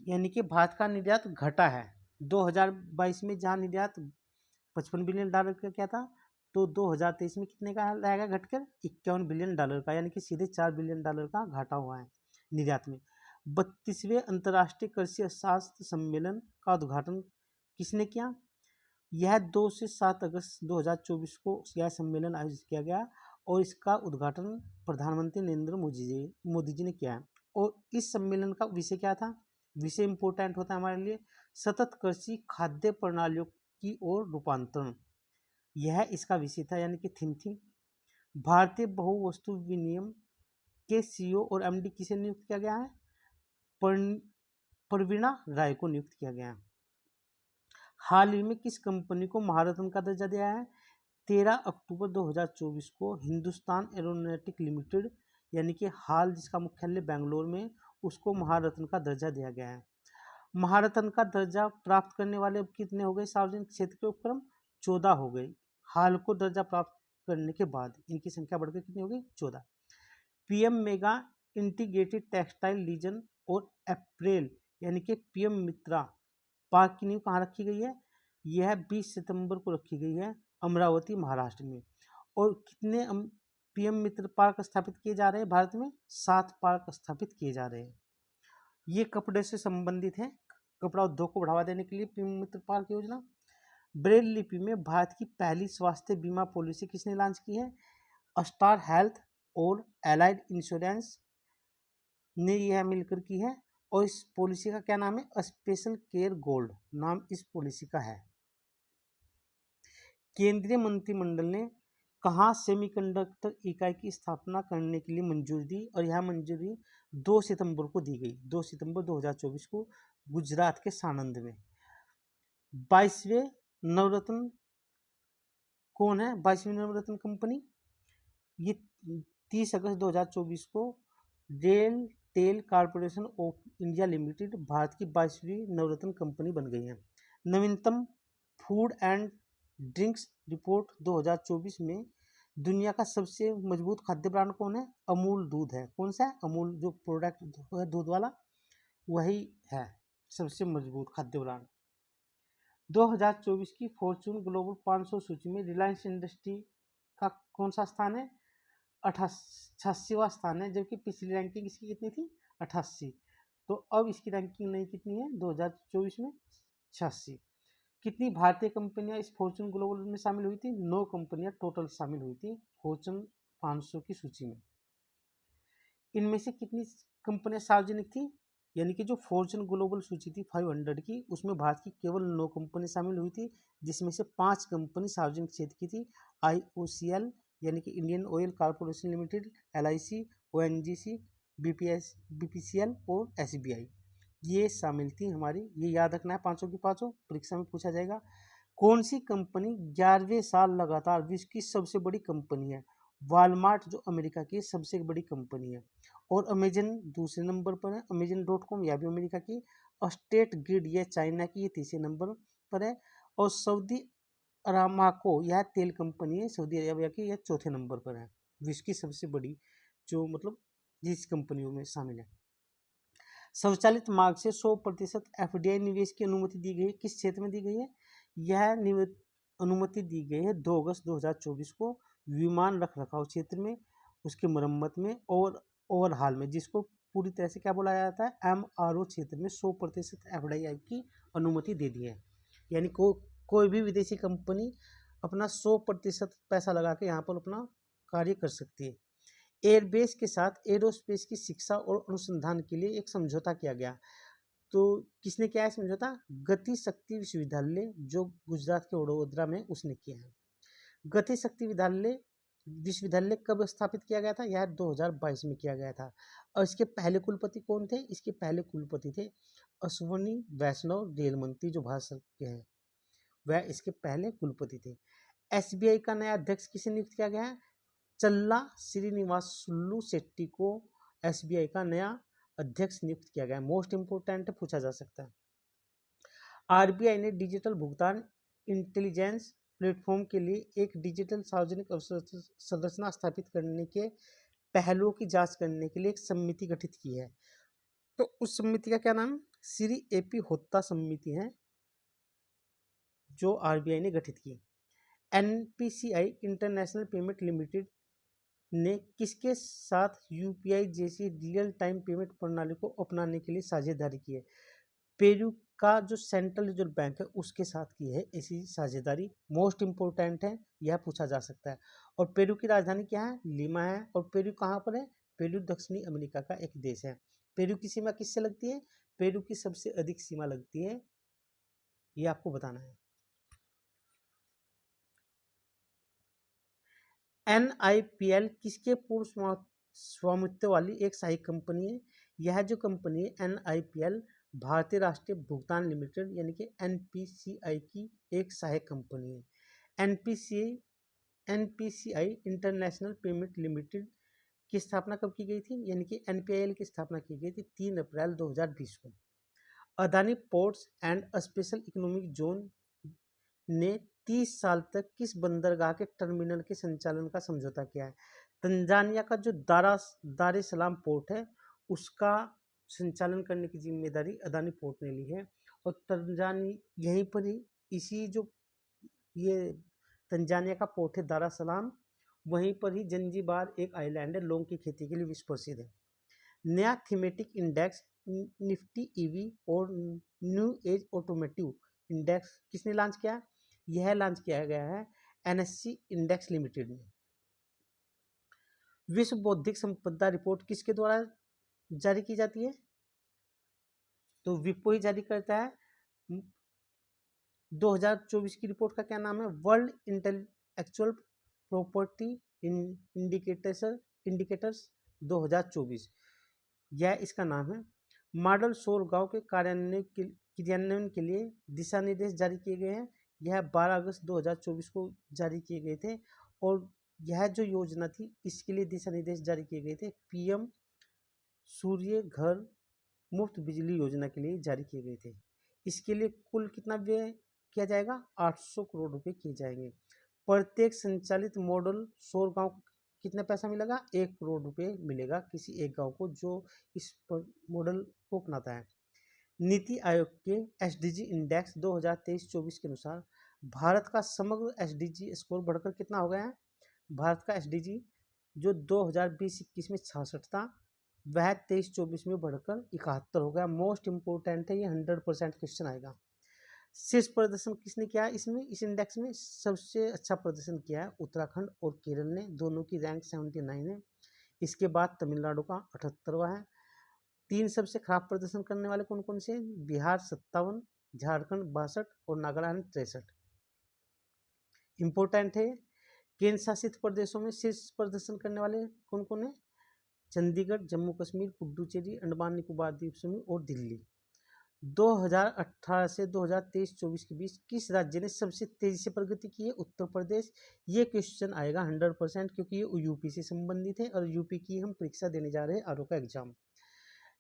यानी कि भारत का निर्यात घटा है। 2022 में जहां निर्यात $55 बिलियन का क्या था, तो 2023 में कितने का रहेगा घटकर $51 बिलियन का, यानी कि सीधे $4 बिलियन का घाटा हुआ है निर्यात में। 32वें अंतर्राष्ट्रीय कृषि शास्त्र सम्मेलन का उद्घाटन किसने किया? यह 2 से 7 अगस्त 2024 को यह सम्मेलन आयोजित किया गया, और इसका उद्घाटन प्रधानमंत्री नरेंद्र मोदी जी ने किया है। और इस सम्मेलन का विषय क्या था? विषय इंपॉर्टेंट होता है हमारे लिए, सतत कृषि खाद्य प्रणालियों की ओर रूपांतरण, यह इसका विषय था, यानी कि थीम थी। भारतीय बहुवस्तु विनिमय के सीईओ और एमडी किसे नियुक्त किया गया है? प्रवीणा राय को नियुक्त किया गया है। हाल ही में किस कंपनी को महारत्न का दर्जा दिया है? 13 अक्टूबर 2024 को हिंदुस्तान एरोनॉटिक लिमिटेड, यानी कि हाल जिसका मुख्यालय बेंगलोर में, उसको महारत्न का दर्जा दिया गया है। महारत्न का दर्जा प्राप्त करने वाले अब कितने हो गए सार्वजनिक क्षेत्र के उपक्रम? 14 हो गए। हाल को दर्जा प्राप्त करने के बाद इनकी संख्या बढ़कर कितनी हो गई 14। PM mega integrated textile reason और अप्रैल, यानी कि पीएम मित्रा पार्क की नींव कहाँ रखी गई है? यह 20 सितंबर को रखी गई है अमरावती महाराष्ट्र में। और कितने पीएम मित्र पार्क स्थापित किए जा रहे हैं भारत में? 7 पार्क स्थापित किए जा रहे हैं। ये कपड़े से संबंधित है, कपड़ा उद्योग को बढ़ावा देने के लिए पीएम मित्र पार्क योजना। ब्रेल लिपि में भारत की पहली स्वास्थ्य बीमा पॉलिसी किसने लॉन्च की है? स्टार हेल्थ और एलाइड इंश्योरेंस ने यह मिलकर की है, और इस पॉलिसी का क्या नाम है? स्पेशल केयर गोल्ड नाम इस पॉलिसी का है। केंद्रीय मंत्रिमंडल ने कहाँ सेमीकंडक्टर इकाई की स्थापना करने के लिए मंजूरी दी, और यह मंजूरी 2 सितंबर को दी गई, 2 सितंबर 2024 को गुजरात के सानंद में। 22वें नवरत्न कौन है? 22वीं नवरत्न कंपनी, ये 30 अगस्त 2024 को RailTel corporation of India limited Bharat की 22वीं नवरत्न कंपनी बन गई है। नवीनतम फूड एंड ड्रिंक्स रिपोर्ट 2024 में दुनिया का सबसे मजबूत खाद्य ब्रांड कौन है? अमूल दूध है। कौन सा है? अमूल जो प्रोडक्ट है दूध वाला, वही है सबसे मजबूत खाद्य ब्रांड। 2024 की फॉर्च्यून ग्लोबल 500 सूची में रिलायंस इंडस्ट्री का कौन सा स्थान है? 88वां स्थान है, जबकि पिछली रैंकिंग इसकी कितनी थी? 88। तो अब इसकी रैंकिंग नई कितनी है 2024 में? 86। कितनी भारतीय कंपनियां इस फॉर्चून ग्लोबल में शामिल हुई थी? 9 कंपनियां टोटल शामिल हुई थी फॉर्चून 500 की सूची में। इनमें से कितनी कंपनियां सार्वजनिक थी? यानी कि जो फॉर्चून ग्लोबल सूची थी 500 की, उसमें भारत की केवल 9 कंपनी शामिल हुई थी, जिसमें से 5 कंपनी सार्वजनिक क्षेत्र की थी। IOCL यानी कि Indian oil corporation limited, LIC, ONGC, BPCL और SBI, ये शामिल थी हमारी। ये याद रखना है, पांचों की पांचों परीक्षा में पूछा जाएगा। कौन सी कंपनी 11वें साल लगातार विश्व की सबसे बड़ी कंपनी है? वॉलमार्ट जो अमेरिका की सबसे बड़ी कंपनी है, और अमेजन दूसरे नंबर पर है, अमेजन.com, यह भी अमेरिका की। स्टेट ग्रिड यह चाइना की, ये तीसरे नंबर पर है। और सऊदी अरामाको यह तेल कंपनी है सऊदी अरेबिया की, यह चौथे नंबर पर है विश्व की सबसे बड़ी, जो मतलब जिस कंपनियों में शामिल है। स्वचालित मार्ग से 100% FDI निवेश की अनुमति दी गई है, किस क्षेत्र में दी गई है? यह अनुमति दी गई है 2 अगस्त 2024 को विमान रख रखाव क्षेत्र में, उसकी मरम्मत में और ओवरहाल में, जिसको पूरी तरह से क्या बोला जाता है? MRO क्षेत्र में 100% FDI की अनुमति दे दी है। यानी कोई भी विदेशी कंपनी अपना 100% पैसा लगा के यहाँ पर अपना कार्य कर सकती है। एयरबेस के साथ एरोस्पेस की शिक्षा और अनुसंधान के लिए एक समझौता किया गया। तो किसने किया है समझौता? गति शक्ति विश्वविद्यालय जो गुजरात के वडोदरा में, उसने किया है। गति शक्ति विश्वविद्यालय कब स्थापित किया गया था? यह 2022 में किया गया था। और इसके पहले कुलपति कौन थे? इसके पहले कुलपति थे अश्वनी वैष्णव, रेल मंत्री जो भारत के हैं, वह इसके पहले कुलपति थे। SBI का नया अध्यक्ष किसे नियुक्त किया गया है? चल्ला श्रीनिवासुलु शेट्टी को SBI का नया अध्यक्ष नियुक्त किया गया। मोस्ट इंपोर्टेंट पूछा जा सकता है। RBI ने डिजिटल भुगतान इंटेलिजेंस प्लेटफॉर्म के लिए एक डिजिटल सार्वजनिक संरचना स्थापित करने के पहलुओं की जांच करने के लिए एक समिति गठित की है। तो उस समिति का क्या नाम? श्री AP होत्ता समिति है जो RBI ने गठित की। NPCI इंटरनेशनल पेमेंट लिमिटेड ने किसके साथ UPI जैसी रियल टाइम पेमेंट प्रणाली को अपनाने के लिए साझेदारी की है? पेरू का जो सेंट्रल रिजर्व बैंक है उसके साथ की है ऐसी साझेदारी। मोस्ट इंपोर्टेंट है, यह पूछा जा सकता है। और पेरू की राजधानी क्या है? लीमा है। और पेरू कहाँ पर है? पेरू दक्षिणी अमेरिका का एक देश है। पेरू की सीमा किससे लगती है? पेरू की सबसे अधिक सीमा लगती है, ये आपको बताना है। NIPL किसके पूर्ण स्वामित्व वाली एक सहायक कंपनी है? यह जो कंपनी है NIPL भारतीय राष्ट्रीय भुगतान लिमिटेड यानी कि NPCI की एक सहायक कंपनी है। NPCI इंटरनेशनल पेमेंट लिमिटेड की स्थापना कब की गई थी? यानी कि NPIL की स्थापना की गई थी 3 अप्रैल 2020 को। Adani ports and special economic zone ने 30 साल तक किस बंदरगाह के टर्मिनल के संचालन का समझौता किया है? तंजानिया का जो दार ए सलाम पोर्ट है उसका संचालन करने की जिम्मेदारी अदानी पोर्ट ने ली है। और तंजानिया यहीं पर ही, इसी जो ये तंजानिया का पोर्ट है दार ए सलाम, वहीं पर ही जंजीबार एक आइलैंड है, लौंग की खेती के लिए विश्व प्रसिद्ध है। नया थीमेटिक इंडेक्स निफ्टी EV और न्यू एज ऑटोमेटिव इंडेक्स किसने लॉन्च किया? यह लॉन्च किया गया है NSE इंडेक्स लिमिटेड ने। विश्व बौद्धिक संपदा रिपोर्ट किसके द्वारा जारी की जाती है? तो विपो ही जारी करता है। 2024 की रिपोर्ट का क्या नाम है? वर्ल्ड इंटेलेक्चुअल प्रॉपर्टी इंडिकेटर्स 2024, यह इसका नाम है। मॉडल सौर गांव के क्रियान्वयन के लिए दिशा निर्देश जारी किए गए हैं। यह 12 अगस्त 2024 को जारी किए गए थे। और यह जो योजना थी इसके लिए दिशा निर्देश जारी किए गए थे PM सूर्य घर मुफ्त बिजली योजना के लिए जारी किए गए थे। इसके लिए कुल कितना व्यय किया जाएगा? 800 करोड़ रुपए किए जाएंगे। प्रत्येक संचालित मॉडल सौर गांव कितना पैसा मिलेगा? 1 करोड़ रुपए मिलेगा किसी एक गांव को जो इस मॉडल को अपनाता है। नीति आयोग के SDG इंडेक्स 2023-24 के अनुसार भारत का समग्र SDG स्कोर बढ़कर कितना हो गया है? भारत का SDG जो 2020-21 में 66 था, वह 23-24 में बढ़कर 71 हो गया। मोस्ट इंपोर्टेंट है, ये 100% क्वेश्चन आएगा। शीर्ष प्रदर्शन किसने किया है इसमें, इस इंडेक्स में सबसे अच्छा प्रदर्शन किया है उत्तराखंड और केरल ने, दोनों की रैंक 79 है। इसके बाद तमिलनाडु का 78वां है। 3 सबसे खराब प्रदर्शन करने वाले कौन कौन से हैं? बिहार 57, झारखंड 62 और नागालैंड 63। इंपॉर्टेंट है, केंद्र शासित प्रदेशों में शीर्ष प्रदर्शन करने वाले कौन कौन है? चंडीगढ़, जम्मू कश्मीर, पुडुचेरी, अंडमान निकोबार द्वीप समूह और दिल्ली। 2018 से 2023-24 के बीच किस राज्य ने सबसे तेजी से प्रगति की है? उत्तर प्रदेश। ये क्वेश्चन आएगा 100% क्योंकि ये यूपी से संबंधित है और यूपी की हम परीक्षा देने जा रहे हैं, आरओ का एग्जाम।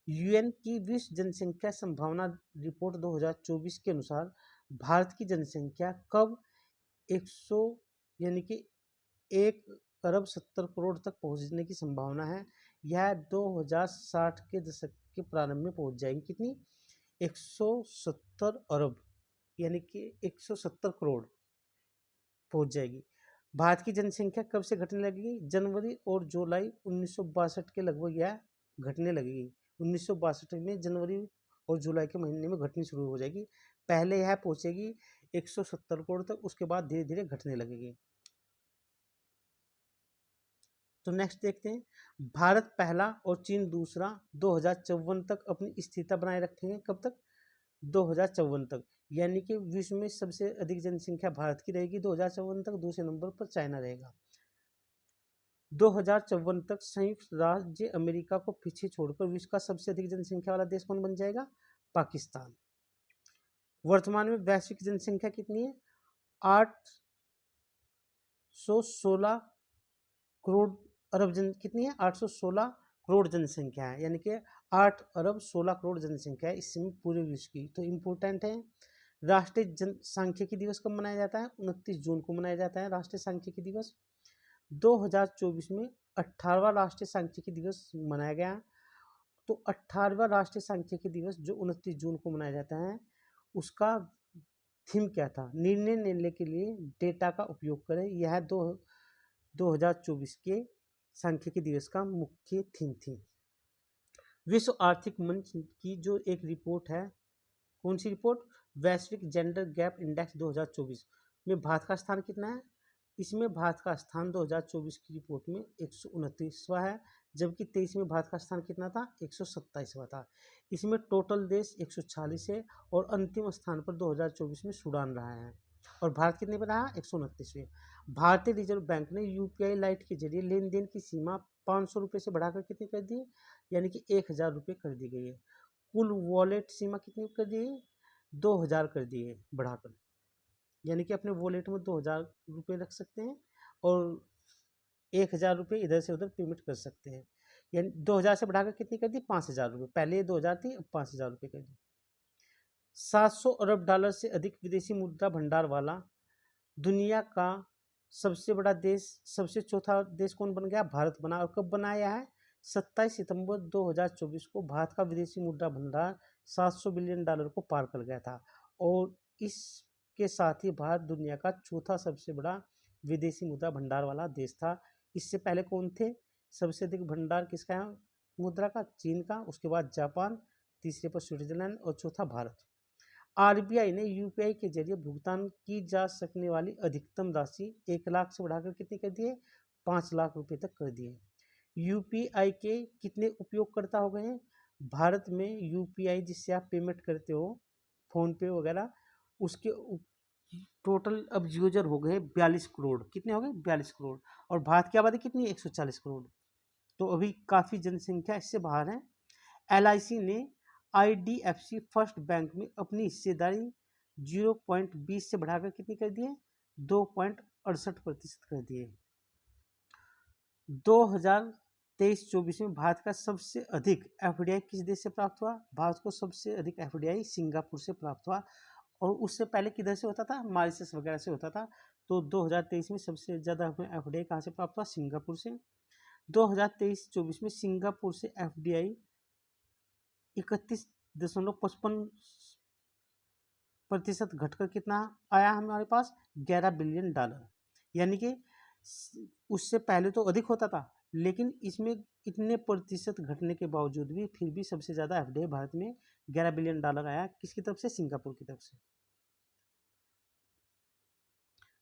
यूएन की विश्व जनसंख्या संभावना रिपोर्ट 2024 के अनुसार भारत की जनसंख्या कब 100 यानी कि 1 अरब 70 करोड़ तक पहुंचने की संभावना है? यह 2060 के दशक के प्रारंभ में पहुंच जाएगी। कितनी? 170 अरब यानी कि 170 करोड़ पहुंच जाएगी। भारत की जनसंख्या कब से घटने लगेगी? जनवरी और जुलाई 1962 के लगभग यह घटने लगेगी। 1962 में जनवरी और जुलाई के महीने में घटनी शुरू हो जाएगी। पहले यह पहुंचेगी 170 करोड़ तक, उसके बाद धीरे धीरे घटने लगेगी। तो नेक्स्ट देखते हैं, भारत पहला और चीन दूसरा 2054 तक अपनी स्थिरता बनाए रखेंगे। कब तक? 2054 तक, यानी कि विश्व में सबसे अधिक जनसंख्या भारत की रहेगी 2054 तक, दूसरे नंबर पर चाइना रहेगा। 2054 तक संयुक्त राज्य अमेरिका को पीछे छोड़कर विश्व का सबसे अधिक जनसंख्या वाला देश कौन बन जाएगा? पाकिस्तान। वर्तमान में वैश्विक जनसंख्या कितनी है? 816 करोड़ अरब कितनी है? 816 करोड़ जनसंख्या है, यानी कि 8 अरब 16 करोड़ जनसंख्या है इस समय पूरे विश्व की। तो इम्पोर्टेंट है, राष्ट्रीय जनसांख्यिकी दिवस कब मनाया जाता है? 29 जून को मनाया जाता है राष्ट्रीय सांख्यिकी दिवस। 2024 में 18वां राष्ट्रीय सांख्यिकी दिवस मनाया गया। तो 18वां राष्ट्रीय सांख्यिकी दिवस जो 29 जून को मनाया जाता है, उसका थीम क्या था? निर्णय लेने के लिए डेटा का उपयोग करें। यह 2024 के सांख्यिकी दिवस का मुख्य थीम थी। विश्व आर्थिक मंच की जो एक रिपोर्ट है, कौन सी रिपोर्ट? वैश्विक जेंडर गैप इंडेक्स 2024 में भारत का स्थान कितना है? इसमें भारत का स्थान 2024 की रिपोर्ट में 129वां है, जबकि 23 में भारत का स्थान कितना था? 127वां था। इसमें टोटल देश 146 है और अंतिम स्थान पर 2024 में सूडान रहा है। और भारत कितने पर रहा? 129वें। भारतीय रिजर्व बैंक ने यूपीआई लाइट के जरिए लेन देन की सीमा 500 रुपये से बढ़ाकर कितनी कर दी? यानी कि 1000 रुपये कर दी गई है। कुल वॉलेट सीमा कितनी कर दी है? 2000 कर दी है बढ़ाकर, यानी कि अपने वॉलेट में 2000 रुपये रख सकते हैं और 1000 रुपये इधर से उधर पेमेंट कर सकते हैं। यानी 2000 से बढ़ाकर कितनी कर दी? 5000 रुपये। पहले 2000 थी, अब 5000 रुपये कर दी। 700 अरब डॉलर से अधिक विदेशी मुद्रा भंडार वाला दुनिया का सबसे बड़ा देश, सबसे चौथा देश कौन बन गया? भारत बना। और कब बनाया है? 27 सितंबर 2024 को भारत का विदेशी मुद्रा भंडार 700 बिलियन डॉलर को पार कर गया था और इसके साथ ही भारत दुनिया का चौथा सबसे बड़ा विदेशी मुद्रा भंडार वाला देश था। इससे पहले कौन थे? सबसे अधिक भंडार किसका है मुद्रा का? चीन का, उसके बाद जापान, तीसरे पर स्विट्जरलैंड और चौथा भारत। आरबीआई ने यूपीआई के जरिए भुगतान की जा सकने वाली अधिकतम राशि 1 लाख से बढ़ाकर कितनी कर दी है? 5 लाख रुपए तक कर दी है। यूपीआई के कितने उपयोगकर्ता हो गए हैं भारत में? यूपीआई जिससे आप पेमेंट करते हो, फोन पे वगैरह, उसके टोटल अब यूजर हो गए 42 करोड़। कितने हो गए? 42 करोड़। और भारत की आबादी कितनी है? 140 करोड़। तो अभी काफ़ी जनसंख्या इससे बाहर है। एलआईसी ने आईडीएफसी फर्स्ट बैंक में अपनी हिस्सेदारी 0.20 से बढ़ाकर कितनी कर दी है? 2.68% कर दी है। 2023-24 में भारत का सबसे अधिक एफडीआई किस देश से प्राप्त हुआ? भारत को सबसे अधिक एफडीआई सिंगापुर से प्राप्त हुआ और उससे पहले किधर से होता था? मॉरिशस वगैरह से होता था। तो 2023 में सबसे ज़्यादा हमें एफडीआई कहाँ से प्राप्त हुआ? सिंगापुर से। 2023-24 में सिंगापुर से एफडीआई 31.55% घटकर कितना आया हमारे पास? 11 बिलियन डॉलर। यानी कि उससे पहले तो अधिक होता था, लेकिन इसमें इतने प्रतिशत घटने के बावजूद भी फिर भी सबसे ज़्यादा एफडीआई भारत में 11 बिलियन डॉलर आया। किसकी तरफ से? सिंगापुर की तरफ से।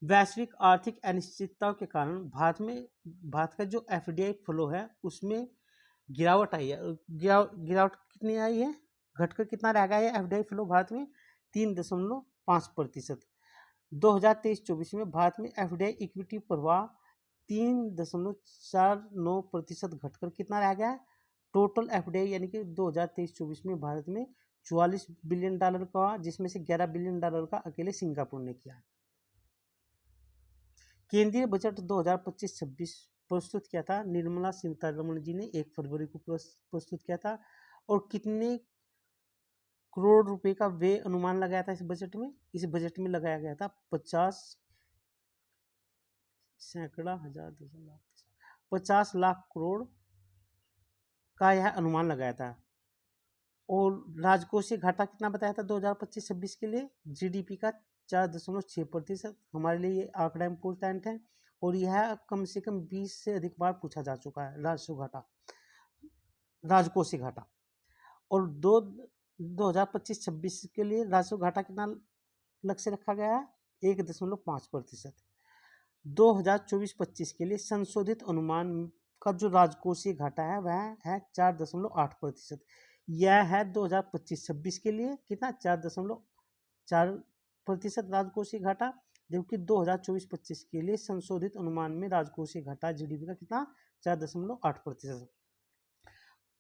वैश्विक आर्थिक अनिश्चितताओं के कारण भारत का जो एफडीआई फ्लो है उसमें गिरावट आई है। गिरावट कितनी आई है, घटकर कितना रह गया है एफडीआई फ्लो भारत में 3.5%। 2023-24 में भारत में एफडीआई इक्विटी प्रवाह 3.49% घटकर कितना रह गया है। टोटल एफडीआई यानी कि 2023-24 में भारत में $44 बिलियन का, जिसमें से $11 बिलियन का अकेले सिंगापुर ने किया। केंद्रीय बजट 2025-26 प्रस्तुत किया था, निर्मला सीतारमण जी ने 1 फरवरी को प्रस्तुत किया था। और कितने करोड़ रुपए का व्यय अनुमान लगाया था इस बजट में? इस बजट में लगाया गया था 50 लाख करोड़ का यह अनुमान लगाया था। और राजकोषीय घाटा कितना बताया था 2025-26 के लिए? जीडीपी का 4.6%। हमारे लिए ये आंकड़ा इम्पोर्टेंट है और यह कम से कम 20 से अधिक बार पूछा जा चुका है। राजकोषीय घाटा। और 2025-26 के लिए राजस्व घाटा कितना लक्ष्य रखा गया है? 1.5%। 2024-25 के लिए संशोधित अनुमान का जो राजकोषीय घाटा है वह है 4.8%। यह है 2025-26 के लिए कितना? 4.4% राजकोषीय घाटा। जबकि 2024-25 के लिए संशोधित अनुमान में राजकोषीय घाटा जीडीपी का कितना? 4.8%।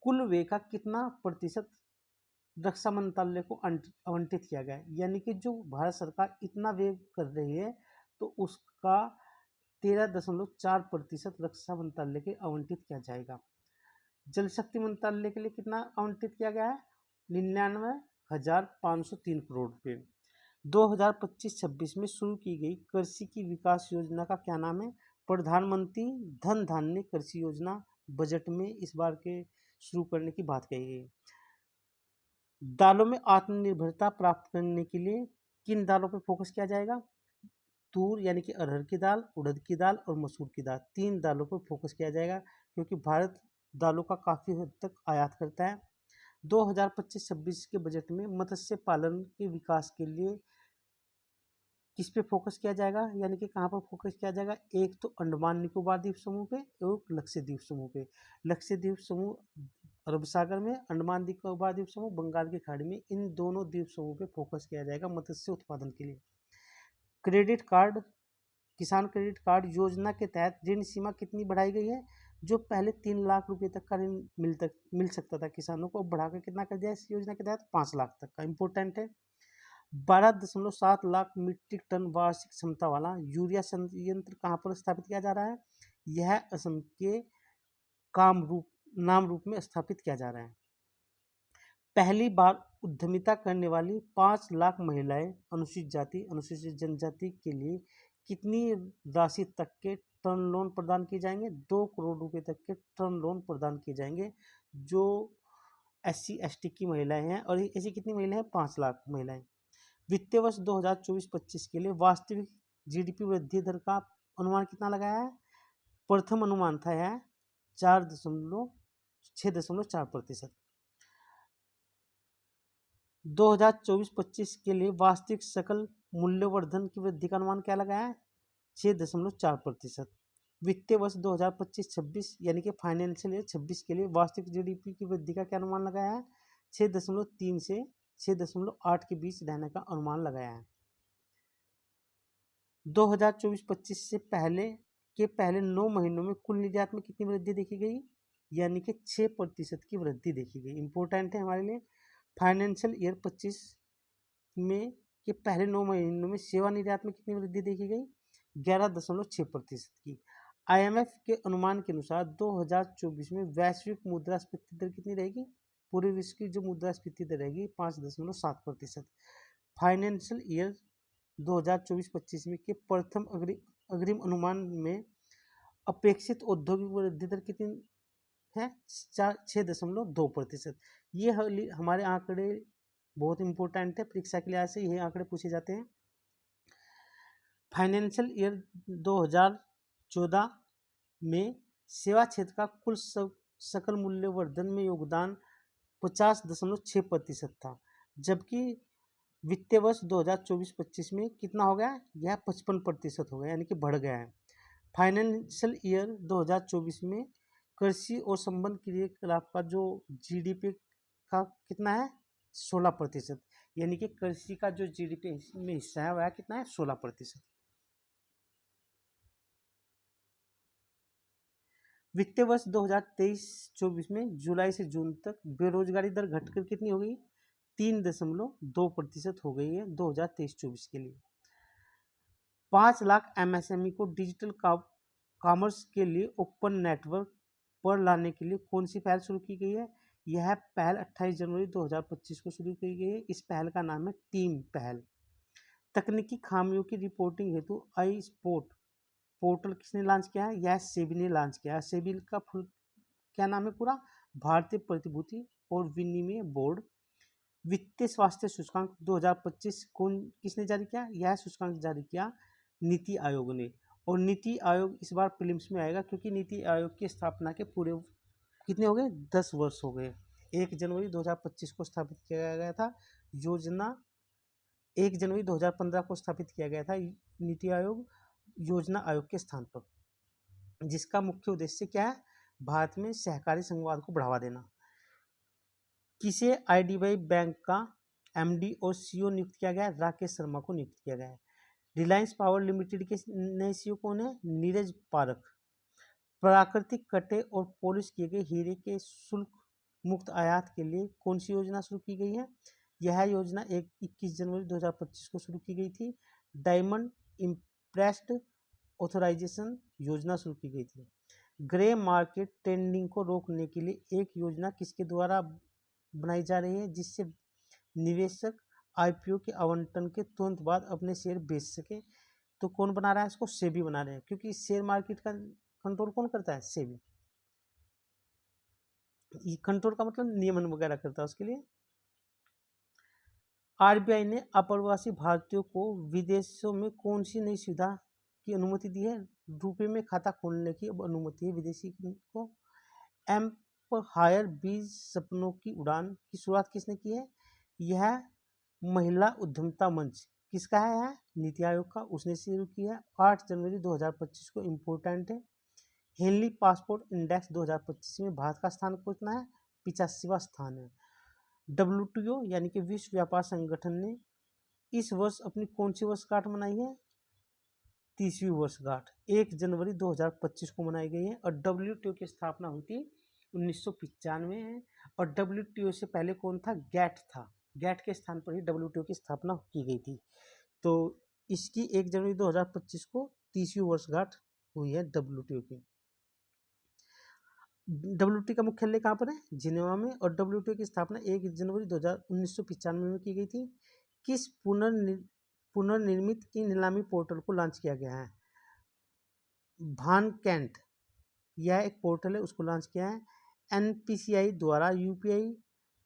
कुल व्यय का कितना प्रतिशत रक्षा मंत्रालय को आवंटित किया गया है? यानी कि जो भारत सरकार इतना व्यय कर रही है तो उसका 13.4% रक्षा मंत्रालय के आवंटित किया जाएगा। जल शक्ति मंत्रालय के लिए कितना आवंटित किया गया है? 99,503 करोड़ रुपए। 2025-26 में शुरू की गई कृषि की विकास योजना का क्या नाम है? प्रधानमंत्री धन धान्य कृषि योजना बजट में इस बार के शुरू करने की बात कही गई। दालों में आत्मनिर्भरता प्राप्त करने के लिए किन दालों पर फोकस किया जाएगा? तूर यानी कि अरहर की दाल, उड़द की दाल और मसूर की दाल, 3 दालों पर फोकस किया जाएगा क्योंकि भारत दालों का काफ़ी हद तक आयात करता है। 2025-26 के बजट में मत्स्य पालन के विकास के लिए किस पे फोकस किया जाएगा, यानी कि कहाँ पर फोकस किया जाएगा? एक तो अंडमान निकोबार द्वीप समूह पे और लक्षद्वीप समूह पे। लक्षद्वीप समूह अरब सागर में, अंडमान निकोबार द्वीप समूह बंगाल की खाड़ी में। इन दोनों द्वीप समूह पे फोकस किया जाएगा मत्स्य उत्पादन के लिए। क्रेडिट कार्ड, किसान क्रेडिट कार्ड योजना के तहत ऋण सीमा कितनी बढ़ाई गई है? जो पहले 3 लाख रुपए तक का ऋण मिल सकता था किसानों को, बढ़ाकर कितना कर दिया इस योजना के तहत? 5 लाख तक का। इंपॉर्टेंट है। 12.7 लाख मीट्रिक टन वार्षिक क्षमता वाला यूरिया संयंत्र कहाँ पर स्थापित किया जा रहा है? यह असम के नाम रूप में स्थापित किया जा रहा है। पहली बार उद्यमिता करने वाली 5 लाख महिलाएं अनुसूचित जाति अनुसूचित जनजाति के लिए कितनी राशि तक के टर्म लोन प्रदान किए जाएंगे? 2 करोड़ रुपए तक के टर्म लोन प्रदान किए जाएंगे जो SC/ST की महिलाएं हैं। और ऐसी कितनी महिलाएं हैं? 5 लाख महिलाएं। वित्तीय वर्ष 2024-25 के लिए वास्तविक जीडीपी वृद्धि दर का अनुमान कितना लगाया है? प्रथम अनुमान था यह 6.4%। 2024-25 के लिए वास्तविक सकल मूल्यवर्धन की वृद्धि का अनुमान क्या लगाया है? 6.4%। वित्तीय वर्ष 2025-26 यानी कि फाइनेंशियल ईयर 26 के लिए वास्तविक जीडीपी की वृद्धि का क्या अनुमान लगाया है? 6.3 से 6.8 के बीच रहने का अनुमान लगाया है। 2024-25 से पहले 9 महीनों में कुल निर्यात में कितनी वृद्धि देखी गई? यानी कि 6% की वृद्धि देखी गई। इंपॉर्टेंट है हमारे लिए। फाइनेंशियल ईयर 25 में के पहले 9 महीनों में सेवा निर्यात में कितनी वृद्धि देखी गई? 11.6% की। IMF के अनुमान के अनुसार 2024 में वैश्विक मुद्रास्फीति दर कितनी रहेगी? पूरे विश्व की जो मुद्रास्फीति दर रहेगी 5.7%। फाइनेंशियल ईयर 2024-25 में के प्रथम अग्रिम अनुमान में अपेक्षित औद्योगिक वृद्धि दर कितनी है? 6.2%। ये हमारे आंकड़े बहुत इंपॉर्टेंट है, परीक्षा के लिहाज से यही आंकड़े पूछे जाते हैं। फाइनेंशियल ईयर 2014 में सेवा क्षेत्र का कुल सकल मूल्यवर्धन में योगदान 50.6% था, जबकि वित्तीय वर्ष 2024-25 में कितना हो गया? यह 55% हो गया, यानी कि बढ़ गया है। फाइनेंशियल ईयर 2024 में कृषि और संबंध क्रियाकलाप का जो जीडीपी का कितना है? 16%, यानी कि कृषि का जो जीडीपी में हिस्सा है वह कितना है? 16%। वित्तीय वर्ष 2023-24 में जुलाई से जून तक बेरोजगारी दर घटकर कितनी हो गई? 3.2% हो गई है 2023-24 के लिए। 5 लाख एमएसएमई को डिजिटल कॉमर्स के लिए ओपन नेटवर्क पर लाने के लिए कौन सी पहल शुरू की गई है? यह पहल 28 जनवरी 2025 को शुरू की गई है। इस पहल का नाम है टीम पहल। तकनीकी खामियों की रिपोर्टिंग हेतु आई स्पोर्ट पोर्टल किसने लॉन्च किया है? यह सेबी ने लॉन्च किया है। सेबी का फुल क्या नाम है पूरा? भारतीय प्रतिभूति और विनिमय बोर्ड। वित्तीय स्वास्थ्य सूचकांक 2025 किसने जारी किया? यह सूचकांक जारी किया नीति आयोग ने। और नीति आयोग इस बार प्रीलिम्स में आएगा, क्योंकि नीति आयोग की स्थापना के पूरे कितने हो गए? 10 वर्ष हो गए। 1 जनवरी 2025 को स्थापित किया गया था योजना। 1 जनवरी 2015 को स्थापित किया गया था नीति आयोग योजना आयोग के स्थान पर, जिसका मुख्य उद्देश्य क्या है? भारत में सहकारी संघवाद को बढ़ावा देना। किसे आईडीबीआई बैंक का एमडी और सीईओ नियुक्त किया गया है? राकेश शर्मा को नियुक्त किया गया है। रिलायंस पावर लिमिटेड के नए सीईओ कौन है? नीरज पारख। प्राकृतिक कटे और पॉलिश किए गए हीरे के शुल्क मुक्त आयात के लिए कौन सी योजना शुरू की गई है? यह योजना 21 जनवरी 2025 को शुरू की गई थी। डायमंड इम्प्रेस्ड ऑथराइजेशन योजना शुरू की गई थी। ग्रे मार्केट ट्रेडिंग को रोकने के लिए एक योजना किसके द्वारा बनाई जा रही है, जिससे निवेशक आईपीओ के आवंटन के तुरंत बाद अपने शेयर बेच सके? तो कौन बना रहा है इसको? सेबी बना रहे हैं, क्योंकि शेयर मार्केट का कंट्रोल कौन करता है? सेबी। कंट्रोल का मतलब नियमन वगैरह करता है उसके लिए। आरबीआई ने अप्रवासी भारतीयों को विदेशों में कौन सी नई सुविधा की अनुमति दी है? रुपए में खाता खोलने की अब अनुमति है विदेशी को। एम्पायर बीज सपनों की उड़ान की शुरुआत किसने की है? यह महिला उद्यमिता मंच किसका है? यह नीति आयोग का, उसने शुरू किया है। 8 जनवरी 2025 को इम्पोर्टेंट है। हेनली पासपोर्ट इंडेक्स 2025 में भारत का स्थान कितना है? 85वां स्थान है। डब्ल्यूटीओ यानी कि विश्व व्यापार संगठन ने इस वर्ष अपनी कौन सी वर्षगांठ मनाई है? 30वीं वर्षगांठ 1 जनवरी 2025 को मनाई गई है। और डब्ल्यूटीओ की स्थापना हुई थी 1995 में। और डब्ल्यूटीओ से पहले कौन था? गैट था। गैट के स्थान पर ही डब्ल्यूटीओ की स्थापना की गई थी। तो इसकी 1 जनवरी 2025 को 30वीं वर्षगांठ हुई है डब्ल्यूटीओ की। डब्ल्यूटीओ का मुख्यालय कहाँ पर है? जिनेवा में। और डब्ल्यूटीओ की स्थापना 1 जनवरी 1995 में की गई थी। किस पुनर्निर्मित ई नीलामी पोर्टल को लॉन्च किया गया है? भानकेंट, यह एक पोर्टल है, उसको लॉन्च किया है। एनपीसीआई द्वारा यूपीआई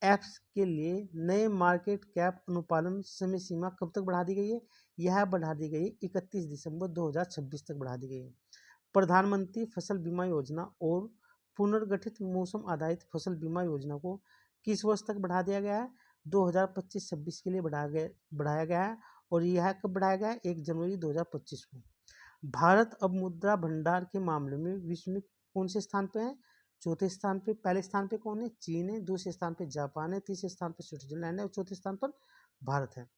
ऐप्स के लिए नए मार्केट कैप अनुपालन समय सीमा कब तक बढ़ा दी गई है? यह बढ़ा दी गई 31 दिसंबर 2026 तक बढ़ा दी गई है। प्रधानमंत्री फसल बीमा योजना और पुनर्गठित मौसम आधारित फसल बीमा योजना को किस वर्ष तक बढ़ा दिया गया है? 2025-26 के लिए बढ़ाया गया है। और यह कब बढ़ाया गया है? 1 जनवरी 2025 को। भारत अब मुद्रा भंडार के मामले में विश्व में कौन से स्थान पे है? चौथे स्थान पे। पहले स्थान पे कौन है? चीन है। दूसरे स्थान पे जापान है। तीसरे स्थान पे स्विट्जरलैंड है। और चौथे स्थान पर भारत है।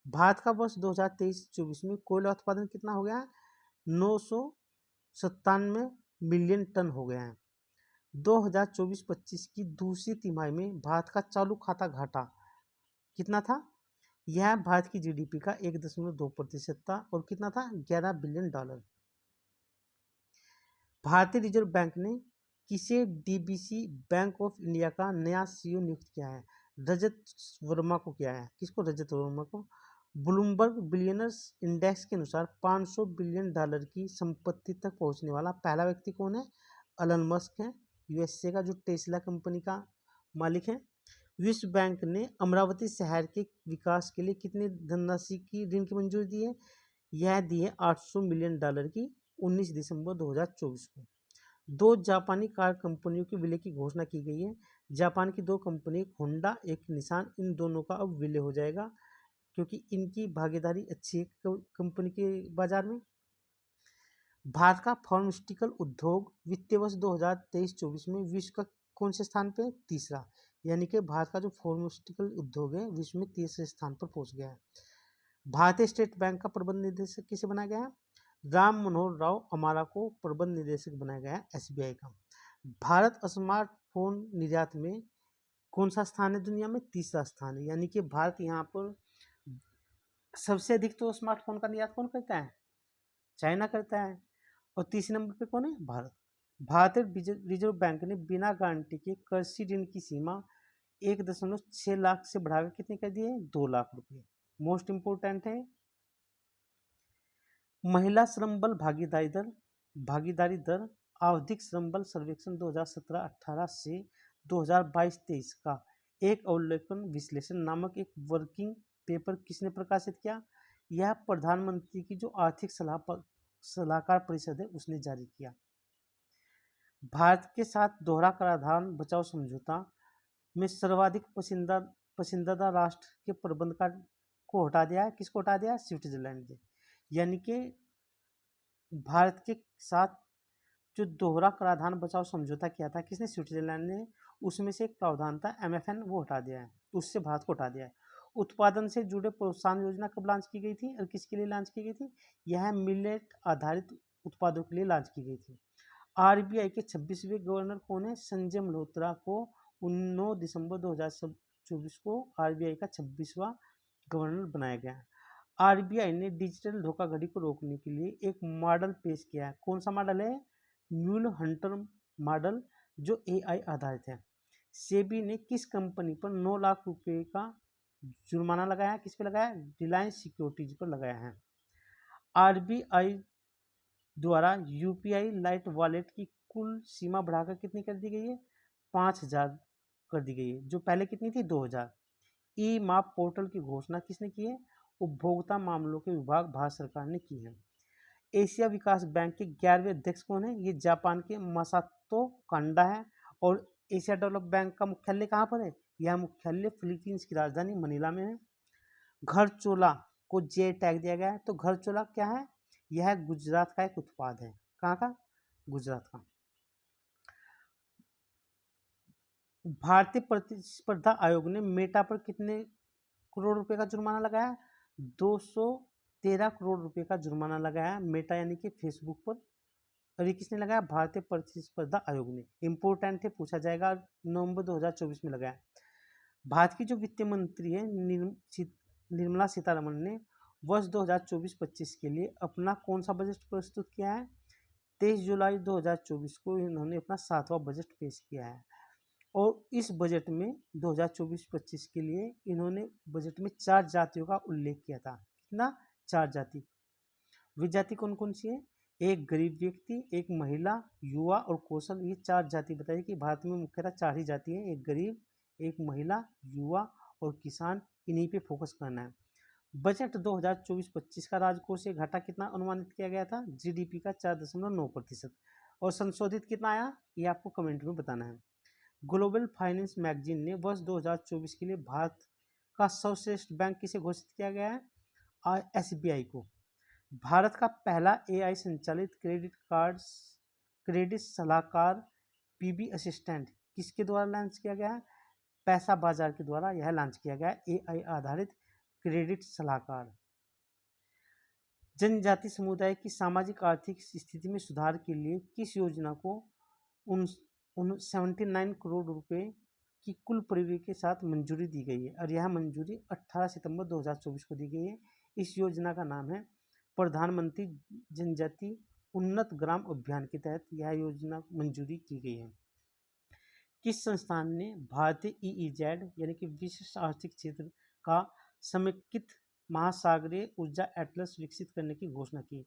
भारत का वर्ष 2023-24 में कोयला उत्पादन कितना हो गया है? 997 मिलियन टन हो गया है। 2024-25 की दूसरी तिमाही में भारत का चालू खाता घाटा कितना था? यह भारत की जीडीपी का 1.2% था। और कितना था? $11 बिलियन। भारतीय रिजर्व बैंक ने किसे डीबीसी बैंक ऑफ इंडिया का नया सीईओ नियुक्त किया है? रजत वर्मा को किया है। किसको? रजत वर्मा को। ब्लूमबर्ग बिलियनर्स इंडेक्स के अनुसार $500 बिलियन की संपत्ति तक पहुंचने वाला पहला व्यक्ति कौन है? एलन मस्क है, यूएसए का, जो टेस्ला कंपनी का मालिक है। विश्व बैंक ने अमरावती शहर के विकास के लिए कितनी धनराशि की ऋण की मंजूरी दी है? यह दी है $800 मिलियन की 19 दिसंबर 2024 को। 2 जापानी कार कंपनियों के विलय की घोषणा की गई है। जापान की 2 कंपनी, एक होंडा एक निसान, इन दोनों का अब विलय हो जाएगा। क्योंकि इनकी भागीदारी अच्छी है कंपनी के बाजार में। भारत का फार्मास्यूटिकल उद्योग वित्तीय वर्ष 2023-24 में विश्व का कौन से स्थान पे? तीसरा। यानी कि भारत का जो फार्मास्यूटिकल उद्योग है विश्व में तीसरे स्थान पर पहुंच गया है। भारतीय स्टेट बैंक का प्रबंध निदेशक किसे बनाया गया है? राम मनोहर राव अमारा को प्रबंध निदेशक बनाया गया है एसबीआई का। भारत स्मार्टफोन निर्यात में कौन सा स्थान है दुनिया में? तीसरा स्थान है। यानी कि भारत यहाँ पर सबसे अधिक तो स्मार्टफोन का निर्यात कौन करता है? चाइना करता है। और तीसरे नंबर पे कौन है? भारत। भारतीय रिजर्व बैंक ने बिना गारंटी के कृषि ऋण की सीमा 1.6 लाख से बढ़ाकर कितनी कर दी है? 2 लाख रुपए। मोस्ट इंपोर्टेंट है महिला श्रम बल भागीदारी दर आवधिक श्रम बल सर्वेक्षण 2017-18 से 2022-23 का एक अवलोकन विश्लेषण नामक एक वर्किंग पेपर किसने प्रकाशित किया? यह प्रधानमंत्री की जो आर्थिक सलाहकार परिषद है उसने जारी किया। भारत के साथ दोहरा कराधान बचाव समझौता में सर्वाधिक पसंदीदा राष्ट्र के प्रबंध को हटा दिया है। किसको हटा दिया? स्विट्जरलैंड ने। यानी कि भारत के साथ जो दोहरा कराधान बचाव समझौता किया था किसने? स्विट्जरलैंड ने। उसमें से एक प्रावधान था MFN, वो हटा दिया है, उससे भारत को हटा दिया है। उत्पादन से जुड़े प्रोत्साहन योजना कब लॉन्च की गई थी और किसके लिए लॉन्च की गई थी? यह मिलेट आधारित उत्पादों के लिए लॉन्च की गई थी। RBI के 26वें गवर्नर कौन है? संजय मल्होत्रा को 9 दिसंबर 2024 को RBI का 26वां गवर्नर बनाया गया है। RBI ने डिजिटल धोखाधड़ी को रोकने के लिए एक मॉडल पेश किया है। कौन सा मॉडल है? म्यूल हंटर मॉडल, जो AI आधारित है। सेबी ने किस कंपनी पर 9 लाख रुपए का जुर्माना लगाया है? किस पे लगाया है? रिलायंस सिक्योरिटीज पर लगाया है। RBI द्वारा UPI लाइट वॉलेट की कुल सीमा बढ़ाकर कितनी कर दी गई है? 5,000 कर दी गई है, जो पहले कितनी थी? 2,000। ई माप पोर्टल की घोषणा किसने की है? उपभोक्ता मामलों के विभाग भारत सरकार ने की है। एशिया विकास बैंक के 11वें अध्यक्ष कौन है? ये जापान के मसातो कांडा है। और एशिया डेवलप बैंक का मुख्यालय कहाँ पर है? यह मुख्यालय फिलीपींस की राजधानी मनीला में है। घर चोला को जे टैग दिया गया है। तो घर चोला क्या है? यह गुजरात का एक उत्पाद है। कहाँ का? गुजरात का। भारतीय प्रतिस्पर्धा आयोग ने मेटा पर कितने करोड़ रुपए का जुर्माना लगाया? 213 करोड़ रुपए का जुर्माना लगाया मेटा यानी कि फेसबुक पर। और ये किसने लगाया? भारतीय प्रतिस्पर्धा आयोग ने। इंपोर्टेंट है, पूछा जाएगा। नवंबर 2024 में लगाया। भारत की जो वित्त मंत्री है निर्मला सीतारमण ने वर्ष 2024-25 के लिए अपना कौन सा बजट प्रस्तुत किया है? 23 जुलाई 2024 को इन्होंने अपना 7वां बजट पेश किया है। और इस बजट में 2024-25 के लिए इन्होंने बजट में 4 जातियों का उल्लेख किया था। कितना? 4 जाति। वे जाति कौन कौन सी है? एक गरीब व्यक्ति, एक महिला, युवा और कौशल। ये 4 जाति बताइए कि भारत में मुख्यतः 4 ही जाति है। एक गरीब, एक महिला, युवा और किसान। इन्हीं पे फोकस करना है। बजट 2024-25 का राजकोषीय घाटा कितना अनुमानित किया गया था? GDP का 4.9%। और संशोधित कितना आया? ये आपको कमेंट में बताना है। ग्लोबल फाइनेंस मैगजीन ने वर्ष 2024 के लिए भारत का सर्वश्रेष्ठ बैंक किसे घोषित किया गया है? SBI को। भारत का पहला AI संचालित क्रेडिट सलाहकार PB असिस्टेंट किसके द्वारा लॉन्च किया गया है? पैसा बाजार के द्वारा यह लॉन्च किया गया है। AI आधारित क्रेडिट सलाहकार। जनजाति समुदाय की सामाजिक आर्थिक स्थिति में सुधार के लिए किस योजना को 79 करोड़ रुपए की कुल परिव्यय के साथ मंजूरी दी गई है? और यह मंजूरी 18 सितंबर 2024 को दी गई है। इस योजना का नाम है प्रधानमंत्री जनजाति उन्नत ग्राम अभियान के तहत यह योजना मंजूरी की गई है। किस संस्थान ने भारतीय EEZ यानी कि विशिष्ट आर्थिक क्षेत्र का समेकित महासागरीय ऊर्जा एटलस विकसित करने की घोषणा की?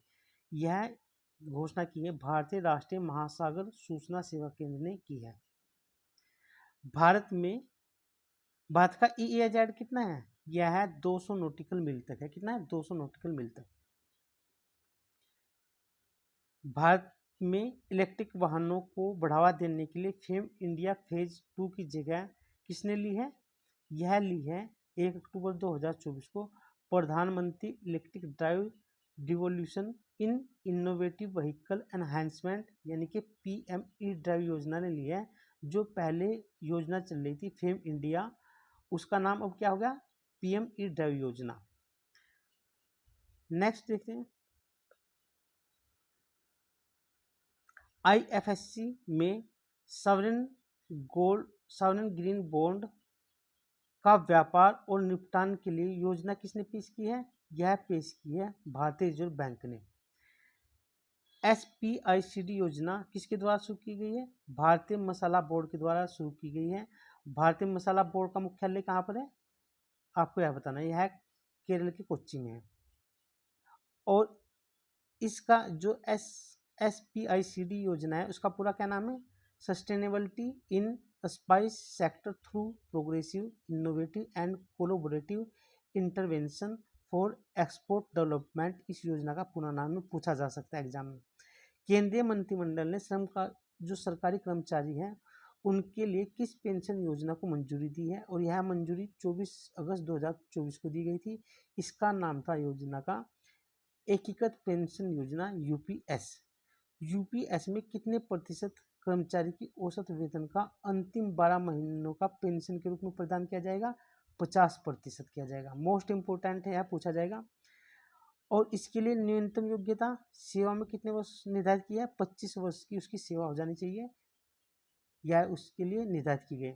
यह घोषणा की है भारतीय राष्ट्रीय महासागर सूचना सेवा केंद्र ने की है। भारत का EEZ कितना है? यह है 200 नॉटिकल मील तक है। कितना है? 200 नॉटिकल मील तक। भारत में इलेक्ट्रिक वाहनों को बढ़ावा देने के लिए फेम इंडिया फेज 2 की जगह किसने ली है? यह ली है 1 अक्टूबर 2024 को प्रधानमंत्री इलेक्ट्रिक ड्राइव डिवोल्यूशन इन इनोवेटिव व्हीकल एनहांसमेंट यानी कि PME ड्राइव योजना ने लिया है। जो पहले योजना चल रही थी फेम इंडिया, उसका नाम अब क्या हो गया, PME ड्राइव योजना। नेक्स्ट देखते हैं, IFSC में सॉवरेन ग्रीन बॉन्ड का व्यापार और निपटान के लिए योजना किसने पेश की है, यह पेश की है भारतीय रिजर्व बैंक ने। SPICD योजना किसके द्वारा शुरू की गई है, भारतीय मसाला बोर्ड के द्वारा शुरू की गई है। भारतीय मसाला बोर्ड का मुख्यालय कहाँ पर है, आपको यह बताना है, यह केरल के कोच्चि में है। और इसका जो SPICD योजना है उसका पूरा क्या नाम है, sustainability in spice sector through progressive innovative and collaborative intervention for export development. इस योजना का पूरा नाम में पूछा जा सकता है एग्जाम में। केंद्रीय मंत्रिमंडल ने श्रम का जो सरकारी कर्मचारी हैं उनके लिए किस पेंशन योजना को मंजूरी दी है, और यह मंजूरी 24 अगस्त 2024 को दी गई थी। इसका नाम था योजना का एकीकृत पेंशन योजना यूपीएस में कितने प्रतिशत कर्मचारी की औसत वेतन का अंतिम 12 महीनों का पेंशन के रूप में प्रदान किया जाएगा, 50% किया जाएगा। मोस्ट इंपोर्टेंट है, यह पूछा जाएगा। और इसके लिए न्यूनतम योग्यता सेवा में कितने वर्ष निर्धारित किया है, 25 वर्ष की उसकी सेवा हो जानी चाहिए, यह उसके लिए निर्धारित की गई।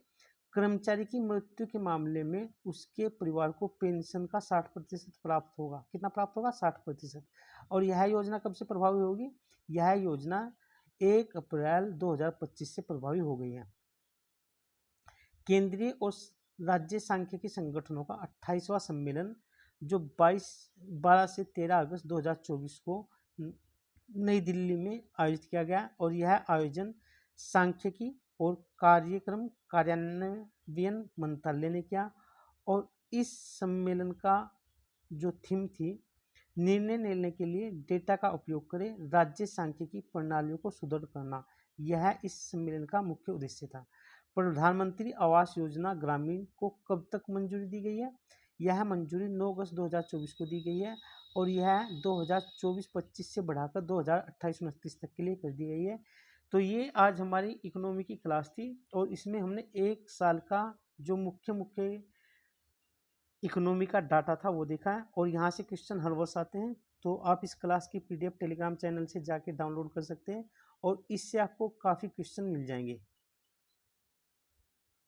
कर्मचारी की मृत्यु के मामले में उसके परिवार को पेंशन का 60% प्राप्त होगा। कितना प्राप्त होगा, 60%। और यह योजना कब से प्रभावी होगी, यह योजना 1 अप्रैल 2025 से प्रभावी हो गई है। केंद्रीय और राज्य सांख्यिकी संगठनों का 28वां सम्मेलन जो 12 से 13 अगस्त 2024 को नई दिल्ली में आयोजित किया गया, और यह आयोजन सांख्यिकी और कार्यक्रम कार्यान्वयन मंत्रालय ने किया। और इस सम्मेलन का जो थीम थी, निर्णय लेने के लिए डेटा का उपयोग करें, राज्य सांख्यिकी प्रणालियों को सुदृढ़ करना, यह इस सम्मेलन का मुख्य उद्देश्य था। प्रधानमंत्री आवास योजना ग्रामीण को कब तक मंजूरी दी गई है, यह मंजूरी 9 अगस्त 2024 को दी गई है, और यह 2024-25 से बढ़ाकर 2028-29 तक के लिए कर दी गई है। तो ये आज हमारी इकोनॉमी की क्लास थी, और इसमें हमने 1 साल का जो मुख्य इकोनॉमी का डाटा था वो देखा है, और यहाँ से क्वेश्चन हर वर्ष आते हैं। तो आप इस क्लास की PDF टेलीग्राम चैनल से जाके डाउनलोड कर सकते हैं, और इससे आपको काफ़ी क्वेश्चन मिल जाएंगे।